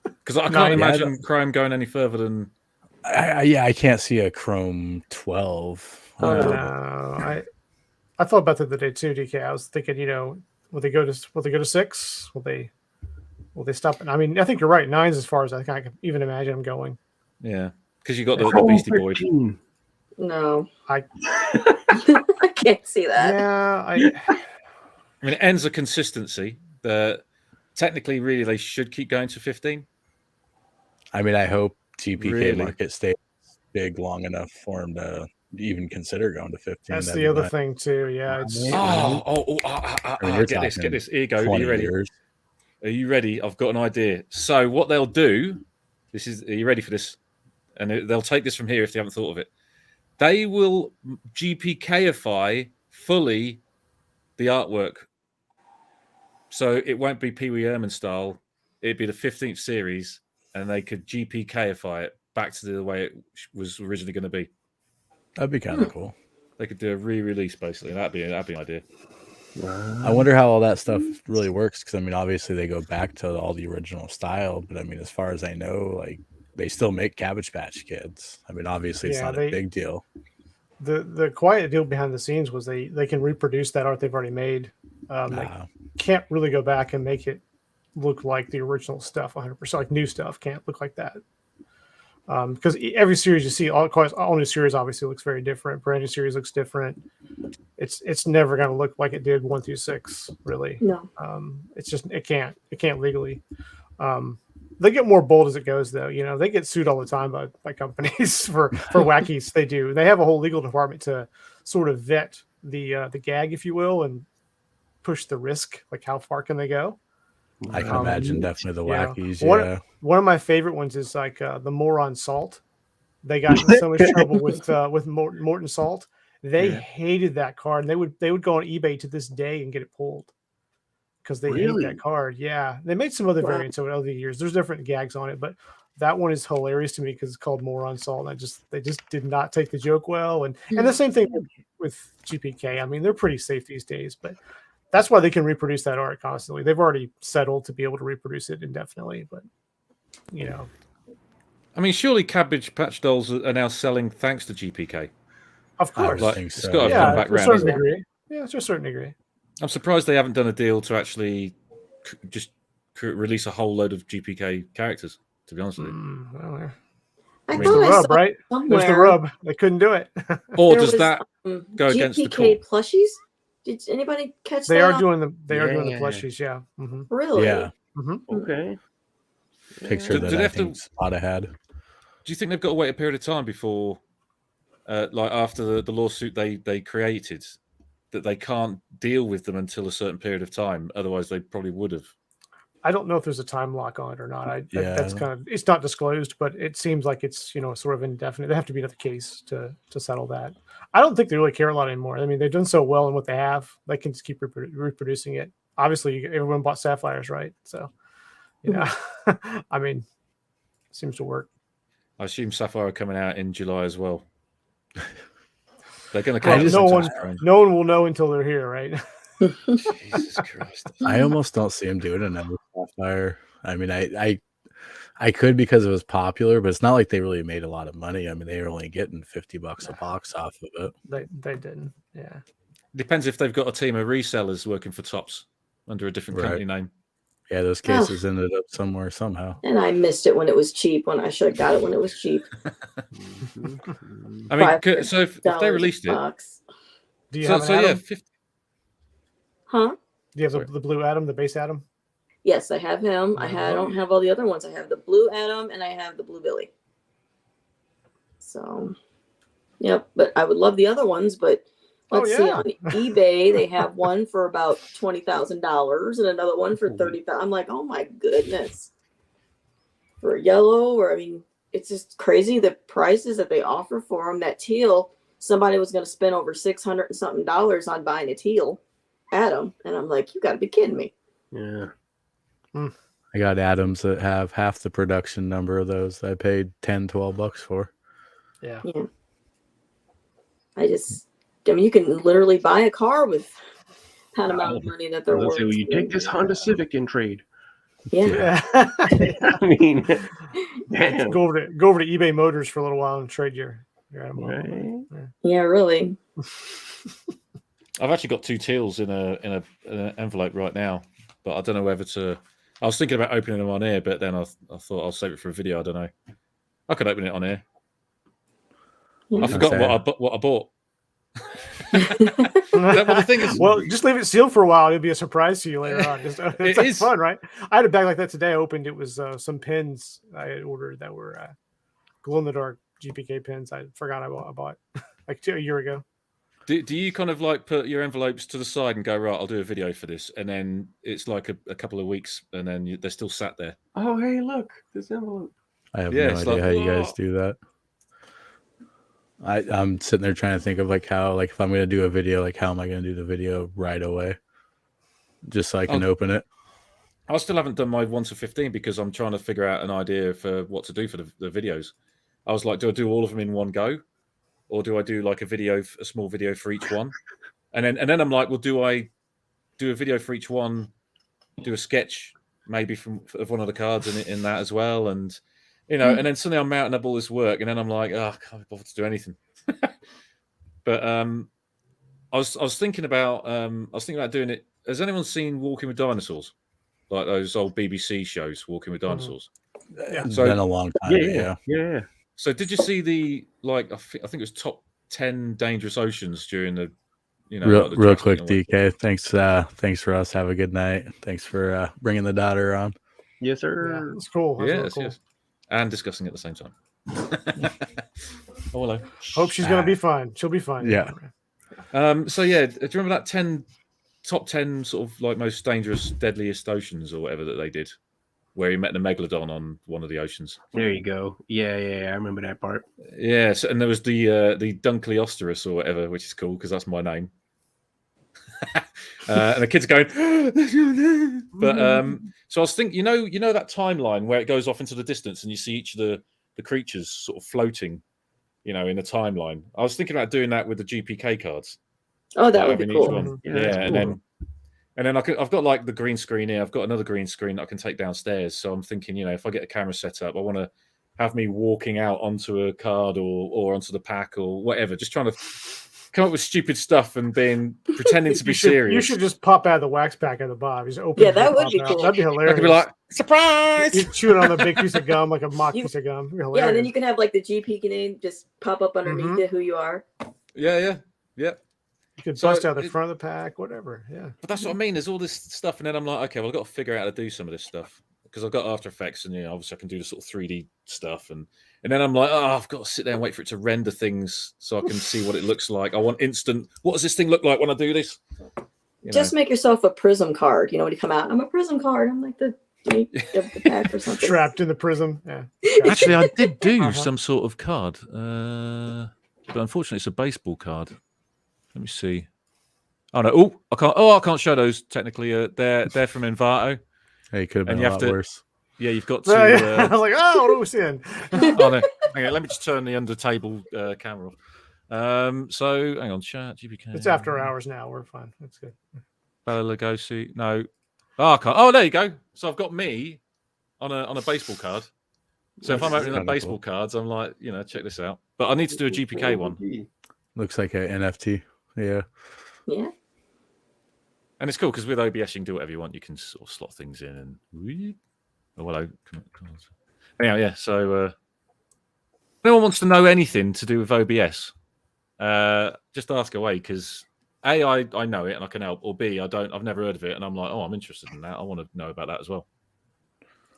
because I can't imagine Chrome going any further than. I can't see a Chrome 12. No, I thought about that the other day too, DK. I was thinking, will they go to 6? Will they stop? I mean, I think you're right. 9's as far as I can even imagine them going. Yeah, because you got the Beastie Boy. No, I can't see that. Yeah, I mean, it ends a consistency that technically, really, they should keep going to 15. I mean, I hope GPK market stays big long enough for them to even consider going to 15. That's the other thing too. Yeah. Get this. Here you go. Are you ready? Are you ready? I've got an idea. So what they'll do, are you ready for this? And they'll take this from here if they haven't thought of it. They will GPKify fully the artwork. So it won't be Pee Wee Herman style. It'd be the 15th series, and they could GPKify it back to the way it was originally going to be. That'd be kind of cool. They could do a re-release basically. That'd be an idea. Wow. I wonder how all that stuff really works, because I mean, obviously they go back to all the original style, but I mean, as far as I know, like they still make Cabbage Patch Kids. I mean, obviously it's not a big deal. The quiet deal behind the scenes was they can reproduce that art they've already made. They can't really go back and make it look like the original stuff 100%. Like new stuff can't look like that. Because every series you see, all new series obviously looks very different. Brand new series looks different. It's never going to look like it did 1 through 6, really. No. It's just it can't legally. They get more bold as it goes, though. They get sued all the time by companies for wackies they do. They have a whole legal department to sort of vet the gag, if you will, and push the risk. Like how far can they go? I can imagine definitely the Yeah. wackies. One of my favorite ones is like the Moron Salt. They got in so much trouble with Morton Salt. They hated that card, and they would go on eBay to this day and get it pulled because they hate that card. Yeah, they made some other variants over other years. There's different gags on it, but that one is hilarious to me because it's called Moron Salt. And they just did not take the joke well, and the same thing with GPK. I mean, they're pretty safe these days, but that's why they can reproduce that art constantly. They've already settled to be able to reproduce it indefinitely, but you know. I mean, surely Cabbage Patch Dolls are now selling thanks to GPK. Of course. Like, think it's so. got to come back to a round. certain degree. Yeah, to a certain degree. I'm surprised they haven't done a deal to actually just release a whole load of GPK characters, to be honest with you. Well, I there's the rub, right? There's the rub. They couldn't do it. Or does that go against the GPK call? plushies? Did anybody catch They that? are doing the plushies, yeah. Mm-hmm. Really? Yeah. Mm-hmm. Okay. Picture that I think Spada had. Do you think they've got to wait a period of time before, like after the lawsuit they created, that they can't deal with them until a certain period of time? Otherwise, they probably would have. I don't know if there's a time lock on it or not. That's kind of, it's not disclosed, but it seems like it's, sort of indefinite. They have to be another case to settle that. I don't think they really care a lot anymore. I mean, they've done so well in what they have. They can just keep reproducing it. Obviously, everyone bought Sapphires, right? So, I mean, seems to work. I assume Sapphire are coming out in July as well. They're going to no one will know until they're here, right? Jesus Christ! I almost don't see him doing another Sapphire. I mean, I could because it was popular, but it's not like they really made a lot of money. I mean, they were only getting $50 a box off of it. They didn't. Yeah. Depends if they've got a team of resellers working for Topps under a different company name. Yeah, those cases ended up somewhere somehow. And I missed it when it was cheap. When I should have got it when it was cheap. I mean, so if they released it, do you have an Atom? 50. Huh? Do you have the blue Atom, the base Atom? Yes, I have him. I don't have all the other ones. I have the blue Atom and I have the blue Billy. So, yep. But I would love the other ones, but. Let's see, on eBay, they have one for about $20,000 and another one for $30,000. I'm like, oh my goodness. For yellow, or I mean, it's just crazy the prices that they offer for them. That teal, somebody was going to spend over $600 and something on buying a teal Atom. And I'm like, you got to be kidding me. Yeah. I got Atoms that have half the production number of those that I paid $10-12 for. Yeah. I mean, you can literally buy a car with that amount of money that they're worth. So you take this Honda Civic in trade. Yeah. I mean, damn. Go over to eBay Motors for a little while and trade your Atom. Right. Yeah, really. I've actually got 2 teals in an envelope right now, but I don't know whether to. I was thinking about opening them on air, but then I thought I'll save it for a video. I don't know. I could open it on air. I forgot what I bought. The thing is, well, just leave it sealed for a while. It'll be a surprise to you later on. It's fun, right? I had a bag like that today. I opened it was some pins I had ordered that were glow in the dark GPK pins. I forgot I bought like a year ago. Do you kind of like put your envelopes to the side and go, right, I'll do a video for this, and then it's like a couple of weeks, and then they're still sat there. Oh, hey, look, this envelope. I have no idea how you guys do that. I'm sitting there trying to think of how if I'm going to do a video, how am I going to do the video right away? Just so I can open it. I still haven't done my 1 to 15 because I'm trying to figure out an idea for what to do for the videos. I was like, do I do all of them in one go? Or do I do like a small video for each one? And then I'm like, well, do I do a video for each one, do a sketch maybe of one of the cards in that as well? And and then suddenly I'm mounting up all this work, and then I'm like, oh, I can't bother to do anything. But I was thinking about doing it. Has anyone seen Walking with Dinosaurs? Like those old BBC shows, Walking with Dinosaurs. Yeah, it's been a long time. Yeah. So did you see the I think it was top 10 dangerous oceans during the real quick, DK. Thanks for us. Have a good night. Thanks for bringing the daughter on. Yes, sir. Yeah, it's cool. That's really cool. Yes. And discussing at the same time. Oh, hello. Hope she's gonna be fine. She'll be fine. Yeah. So yeah, do you remember that top 10 sort of like most dangerous, deadliest oceans or whatever that they did, where he met the megalodon on one of the oceans? There you go. Yeah, I remember that part. Yeah, so, and there was the Dunkley or whatever, which is cool because that's my name. And the kids are going, but so I was thinking, you know that timeline where it goes off into the distance and you see each of the creatures sort of floating, in the timeline. I was thinking about doing that with the GPK cards. Oh, that like would be having each cool. one. Yeah, Yeah, that's and cool. then I've got like the green screen here. I've got another green screen that I can take downstairs. So I'm thinking, if I get a camera set up, I want to have me walking out onto a card or onto the pack or whatever, just trying to come up with stupid stuff and pretending to be serious. You should just pop out of the wax pack at the bottom. Just open. Yeah, that would be out. cool. That'd be hilarious. I could be like, surprise! You're chewing on a big piece of gum, like a mock piece of gum. Yeah, and then you can have like the GP name just pop up underneath it, who you are. Yeah. You could bust out the front of the pack, whatever. Yeah. But that's what I mean. There's all this stuff, and then I'm like, okay, well, I've got to figure out how to do some of this stuff because I've got After Effects, and obviously I can do the sort of 3D stuff, and then I'm like, I've got to sit there and wait for it to render things so I can see what it looks like. I want instant. What does this thing look like when I do this? Just make yourself a prism card. When you come out, I'm a prism card. I'm like the pack or something. Trapped in the prism. Yeah. Actually, I did do some sort of card, but unfortunately, it's a baseball card. Let me see. Oh no! I can't show those. Technically, they're from Envato. Hey, could have been a lot worse. Yeah, you've got to. I was like, what are we seeing? Oh no! Hang on, let me just turn the under table camera off. So hang on, chat GPK. It's after hours now. We're fine. That's good. Bela Lugosi. No. I can't. Oh, there you go. So I've got me on a baseball card. So if I'm opening up baseball cards, I'm like, check this out. But I need to do a GPK one. Looks like an NFT. Yeah. Yeah. And it's cool because with OBS you can do whatever you want. You can sort of slot things in and hello. Anyhow, yeah. So if anyone wants to know anything to do with OBS, just ask away because A, I know it and I can help, or B, I've never heard of it and I'm like, I'm interested in that. I want to know about that as well.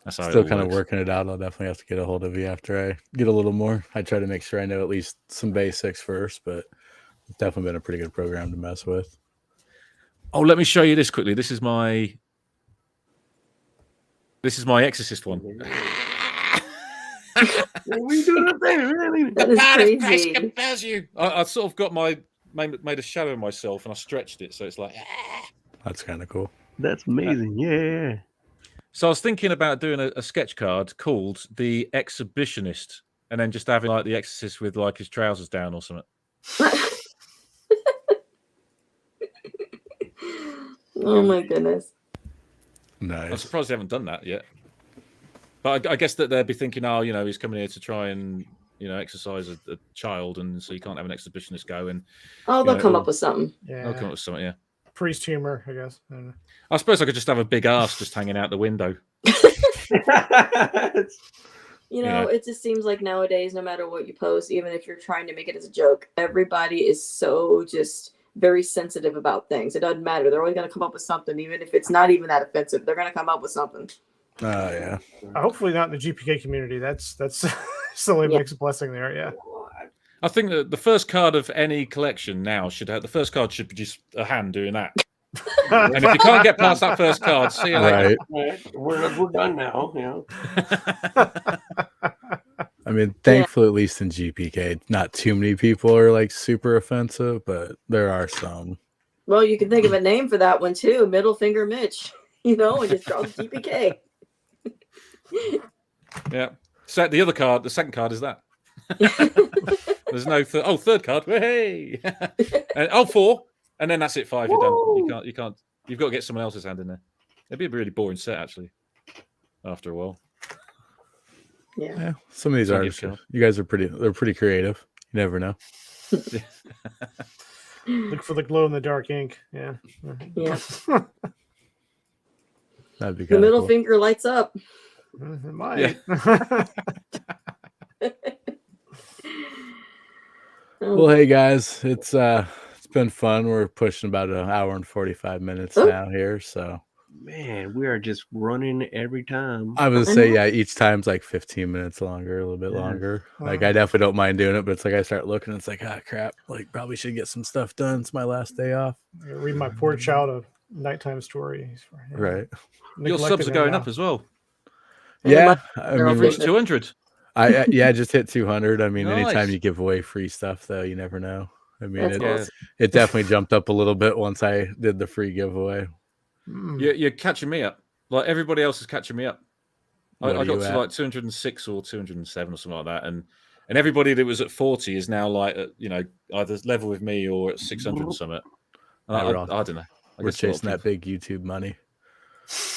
That's how Still kind of working it out. I'll definitely have to get a hold of you after I get a little more. I try to make sure I know at least some basics first, but it's definitely been a pretty good program to mess with. Oh, let me show you this quickly. This is my Exorcist one. That is crazy. I sort of got made a shadow of myself and I stretched it, so it's like. That's kind of cool. That's amazing. Yeah. So I was thinking about doing a sketch card called the Exhibitionist, and then just having like the Exorcist with like his trousers down or something. Oh my goodness. Nice. I'm surprised they haven't done that yet. But I guess that they'd be thinking, he's coming here to try and exercise a child, and so you can't have an exhibitionist go. And they'll come up with something. Yeah. They'll come up with something. Yeah. Priest humor, I guess. I don't know. I suppose I could just have a big ass just hanging out the window. It just seems like nowadays, no matter what you post, even if you're trying to make it as a joke, everybody is so just very sensitive about things. It doesn't matter. They're always going to come up with something, even if it's not even that offensive. They're going to come up with something. Oh, yeah. Hopefully not in the GPK community. That's still a mixed blessing there. Yeah. I think that the first card of any collection now should be just a hand doing that. And if you can't get past that first card, see you later. Right. We're done now. I mean, thankfully, at least in GPK, not too many people are like super offensive, but there are some. Well, you can think of a name for that one too, Middle Finger Mitch. And just draw the GPK. Yeah. So the second card is that. There's no third card. Hey. And 4, and then that's it. 5. You're done. You can't. You've got to get someone else's hand in there. It'd be a really boring set actually. After a while. Yeah. Some of these artists, you guys are pretty creative. You never know. Look for the glow in the dark ink. Yeah. Yeah. That'd be the middle cool. finger lights up. It might. Yeah. Well, hey guys, it's been fun. We're pushing about an hour and 45 minutes now here, so Man, we are just running every time. I would I say, know. yeah, each time's like 15 minutes longer, a little bit Yeah. longer. Like, Wow. I definitely don't mind doing it, but it's like I start looking, it's like, ah, crap. Like, probably should get some stuff done. It's my last day off. I read my poor child a nighttime story. Yeah. Right. Your Neglected subs are him going now. up as well. Yeah. I They're mean, all Reached free. 200. I just hit 200. I mean, anytime Nice. you give away free stuff, though, you never know. I mean, That's it, Yeah. awesome. it definitely jumped up a little bit once I did the free giveaway. Mm. You're catching me up. Like everybody else is catching me up. What I are got you to at? like 206 or 207 or something like that, and everybody that was at 40 is now like at, either level with me or at 600 and something. And Yeah, I we're all- don't know. I We're guess a lot of chasing that people- big YouTube money.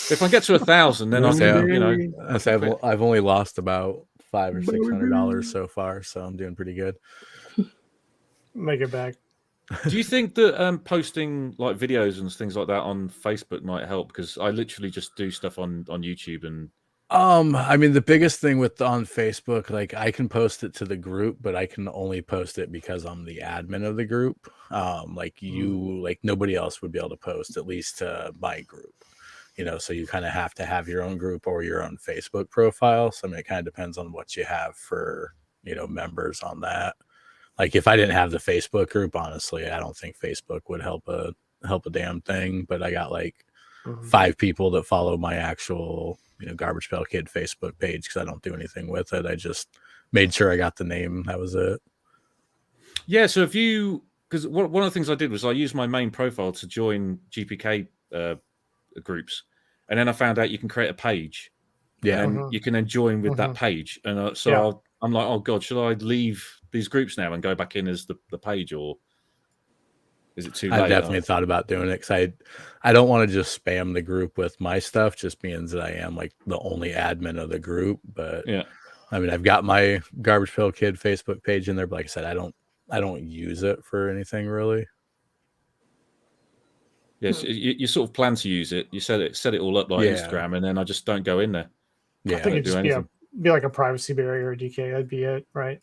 If I get to 1,000, then I Say, can, I say I've only lost about $500 or $600 so far, so I'm doing pretty good. Make it back. Do you think that posting like videos and things like that on Facebook might help? Because I literally just do stuff on YouTube and I mean, the biggest thing with on Facebook, like I can post it to the group, but I can only post it because I'm the admin of the group. Like nobody else would be able to post, at least to my group. So you kind of have to have your own group or your own Facebook profile. So I mean, it kind of depends on what you have for, members on that. Like if I didn't have the Facebook group, honestly, I don't think Facebook would help a damn thing. But I got like 5 people that follow my actual, Garbage Pail Kid Facebook page because I don't do anything with it. I just made sure I got the name. That was it. yeah. So if you, because one of the things I did was I used my main profile to join GPK groups, and then I found out you can create a page, Yeah. and you can then join with that page. And I'm like, oh god, should I leave these groups now and go back in as the page, or is it too late? I've definitely thought about doing it because I don't want to just spam the group with my stuff, just being that I am like the only admin of the group. But Yeah. I mean, I've got my Garbage Pail Kid Facebook page in there, but like I said, I don't use it for anything really. Yes, you sort of plan to use it. You set it all up like Yeah. Instagram, and then I just don't go in there. Yeah. I think don't it'd do just anything. be like a privacy barrier or DK. That'd be it, right?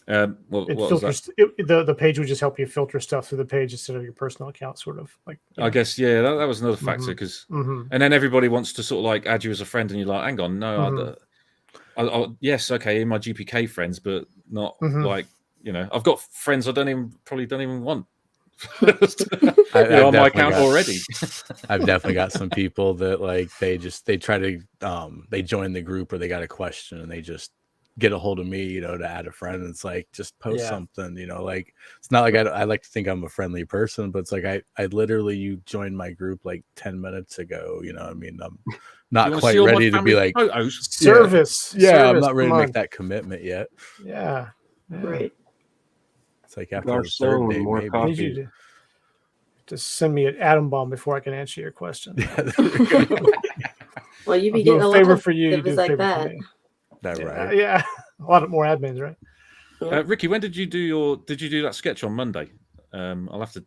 What It was that? filters. The page would just help you filter stuff through the page instead of your personal account, sort of like. I guess that was another factor because, and then everybody wants to sort of like add you as a friend, and you're like, hang on, no, yes, okay, in my GPK friends, but not like I've got friends I probably don't even want. On my account already. I've definitely got some people that like they try to they join the group or they got a question and they just get a hold of me, to add a friend. And it's like just post something, like it's not like I like to think I'm a friendly person, but it's like I literally you joined my group like 10 minutes ago, I mean I'm not quite ready to be like service. I'm not ready to make that commitment yet. Yeah. Right. It's like after the third day, more maybe. I need you to send me an atom bomb before I can answer your question. Well, you'd be I'll do getting a a favor lot for you. if it's like that. That right? Yeah, a lot more admins, right? Ricky, when did you do that sketch on Monday? I'll have to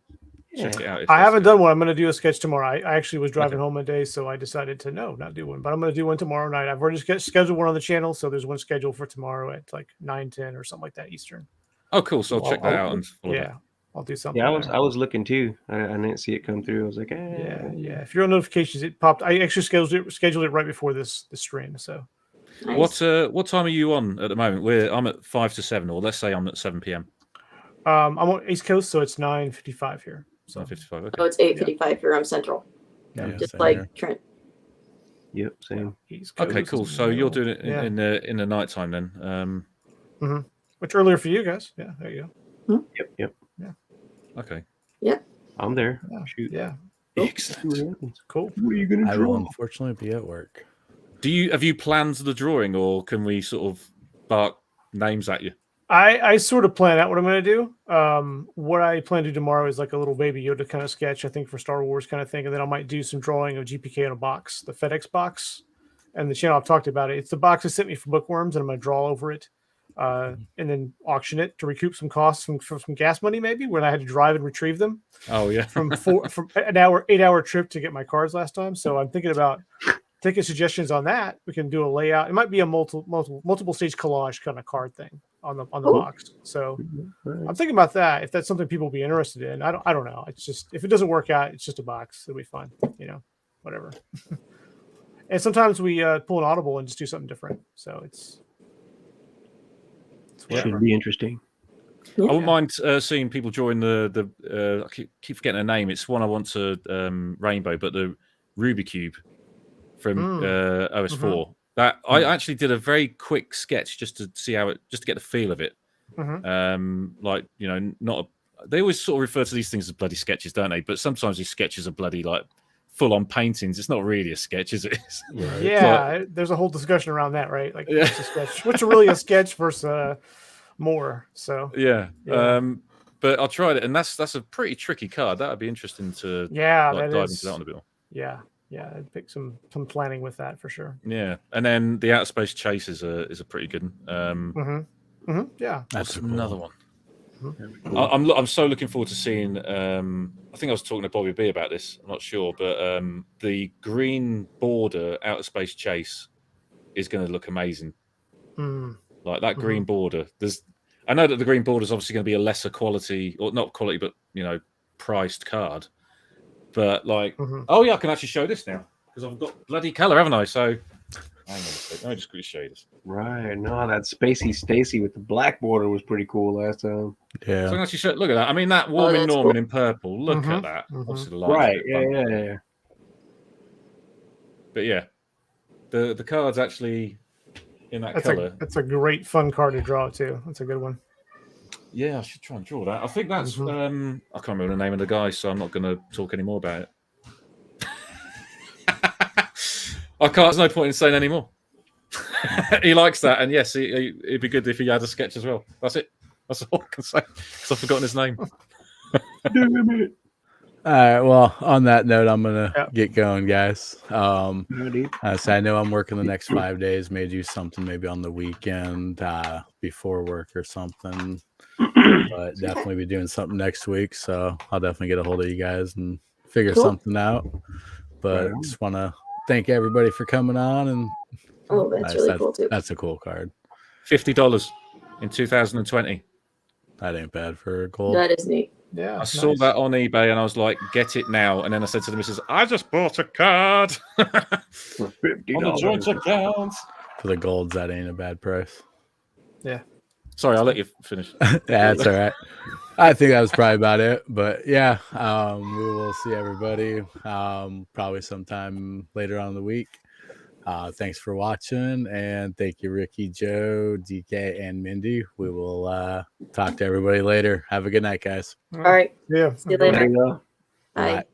check it out. I haven't done one. I'm going to do a sketch tomorrow. I actually was driving home a day, so I decided to not do one. But I'm going to do one tomorrow night. I've already scheduled one on the channel, so there's one scheduled for tomorrow at like 9:10 or something like that Eastern. Oh, cool. So I'll check that out and follow that. I'll do something. Yeah, I was looking too. I didn't see it come through. I was like, yeah. If you're on notifications, it popped. I actually scheduled it right before this stream. So, Nice. What time are you on at the moment? I'm at 5 to 7, or let's say I'm at 7 p.m. I'm on East Coast, so it's 9:55 here. So 9:55. Okay. Oh, it's 8:55 here. I'm Central. Yeah, Just like Trent. Yep, same. East Coast. Okay, cool. So you're doing it in the nighttime then. Which earlier for you guys? Yeah, there you go. Yep. Yeah. Okay. Yep. I'm there. Yeah. Shoot. Yeah. Excellent. Cool. What are you gonna I draw? will unfortunately be at work. Have you planned the drawing, or can we sort of bark names at you? I sort of plan out what I'm going to do. What I plan to do tomorrow is like a little Baby Yoda kind of sketch, I think, for Star Wars kind of thing. And then I might do some drawing of GPK in a box, the FedEx box. And the channel I've talked about it. It's the box they sent me for Bookworms, and I'm going to draw over it and then auction it to recoup some costs from gas money, maybe, when I had to drive and retrieve them. Oh, yeah. from an 8-hour trip to get my cards last time. So I'm thinking about taking suggestions on that. We can do a layout. It might be a multiple stage collage kind of card thing on the box. So I'm thinking about that. If that's something people will be interested in, I don't know. It's just, if it doesn't work out, it's just a box. It'll be fun, whatever. And sometimes we pull an audible and just do something different. So it's whatever. Should be interesting. I wouldn't mind seeing people join the I keep forgetting the name. It's one I want to Rainbow, but the Ruby Cube from OS4. That I actually did a very quick sketch just to see how just to get the feel of it. Like, you know, they always sort of refer to these things as bloody sketches, don't they? But sometimes these sketches are bloody like full-on paintings. It's not really a sketch, is it? Right. Yeah, there's a whole discussion around that, right? Like, what's a sketch? What's really a sketch versus more? So yeah. But I tried it, and that's a pretty tricky card. That would be interesting to dive into that one a bit more. Yeah, I'd pick some planning with that for sure. Yeah, and then the Outer Space Chase is a pretty good one. Yeah, that's another one. I'm so looking forward to seeing. I think I was talking to Bobby B about this. I'm not sure, but the green border Outer Space Chase is going to look amazing. Like that green border. I know that the green border is obviously going to be a lesser quality, or not quality, but you know, priced card. But like, oh yeah, I can actually show this now because I've got bloody color, haven't I? So. Hang on a second. Let me just quickly show you this. Right. No, that Spacey Stacy with the black border was pretty cool last time. Yeah. So actually look at that. I mean, that Warming Norman in purple. Look at that. Obviously, the lights right. Yeah. But yeah, the card's actually in that color. That's a great fun card to draw too. That's a good one. Yeah, I should try and draw that. I think that's I can't remember the name of the guy, so I'm not going to talk any more about it. I can't. There's no point in saying any more. He likes that, and yes, it'd be good if he had a sketch as well. That's it. That's all I can say because I've forgotten his name. Damn it. All right. Well, on that note, I'm gonna get going, guys. So I know I'm working the next 5 days. May do something maybe on the weekend before work or something. But definitely be doing something next week. So I'll definitely get a hold of you guys and figure something out. But just want to thank everybody for coming on. And that's really cool too. That's a cool card. $50 in 2020. That ain't bad for gold. That is neat. Yeah, I saw that on eBay and I was like, get it now. And then I said to the missus, I just bought a card for $50 on the joint account. For the golds, that ain't a bad price. Yeah. Sorry, I'll let you finish. That's all right. I think that was probably about it. But yeah, we will see everybody probably sometime later on in the week. Thanks for watching, and thank you, Ricky, Joe, DK, and Mindy. We will talk to everybody later. Have a good night, guys. All right. Yeah. See you later. There you go. Bye.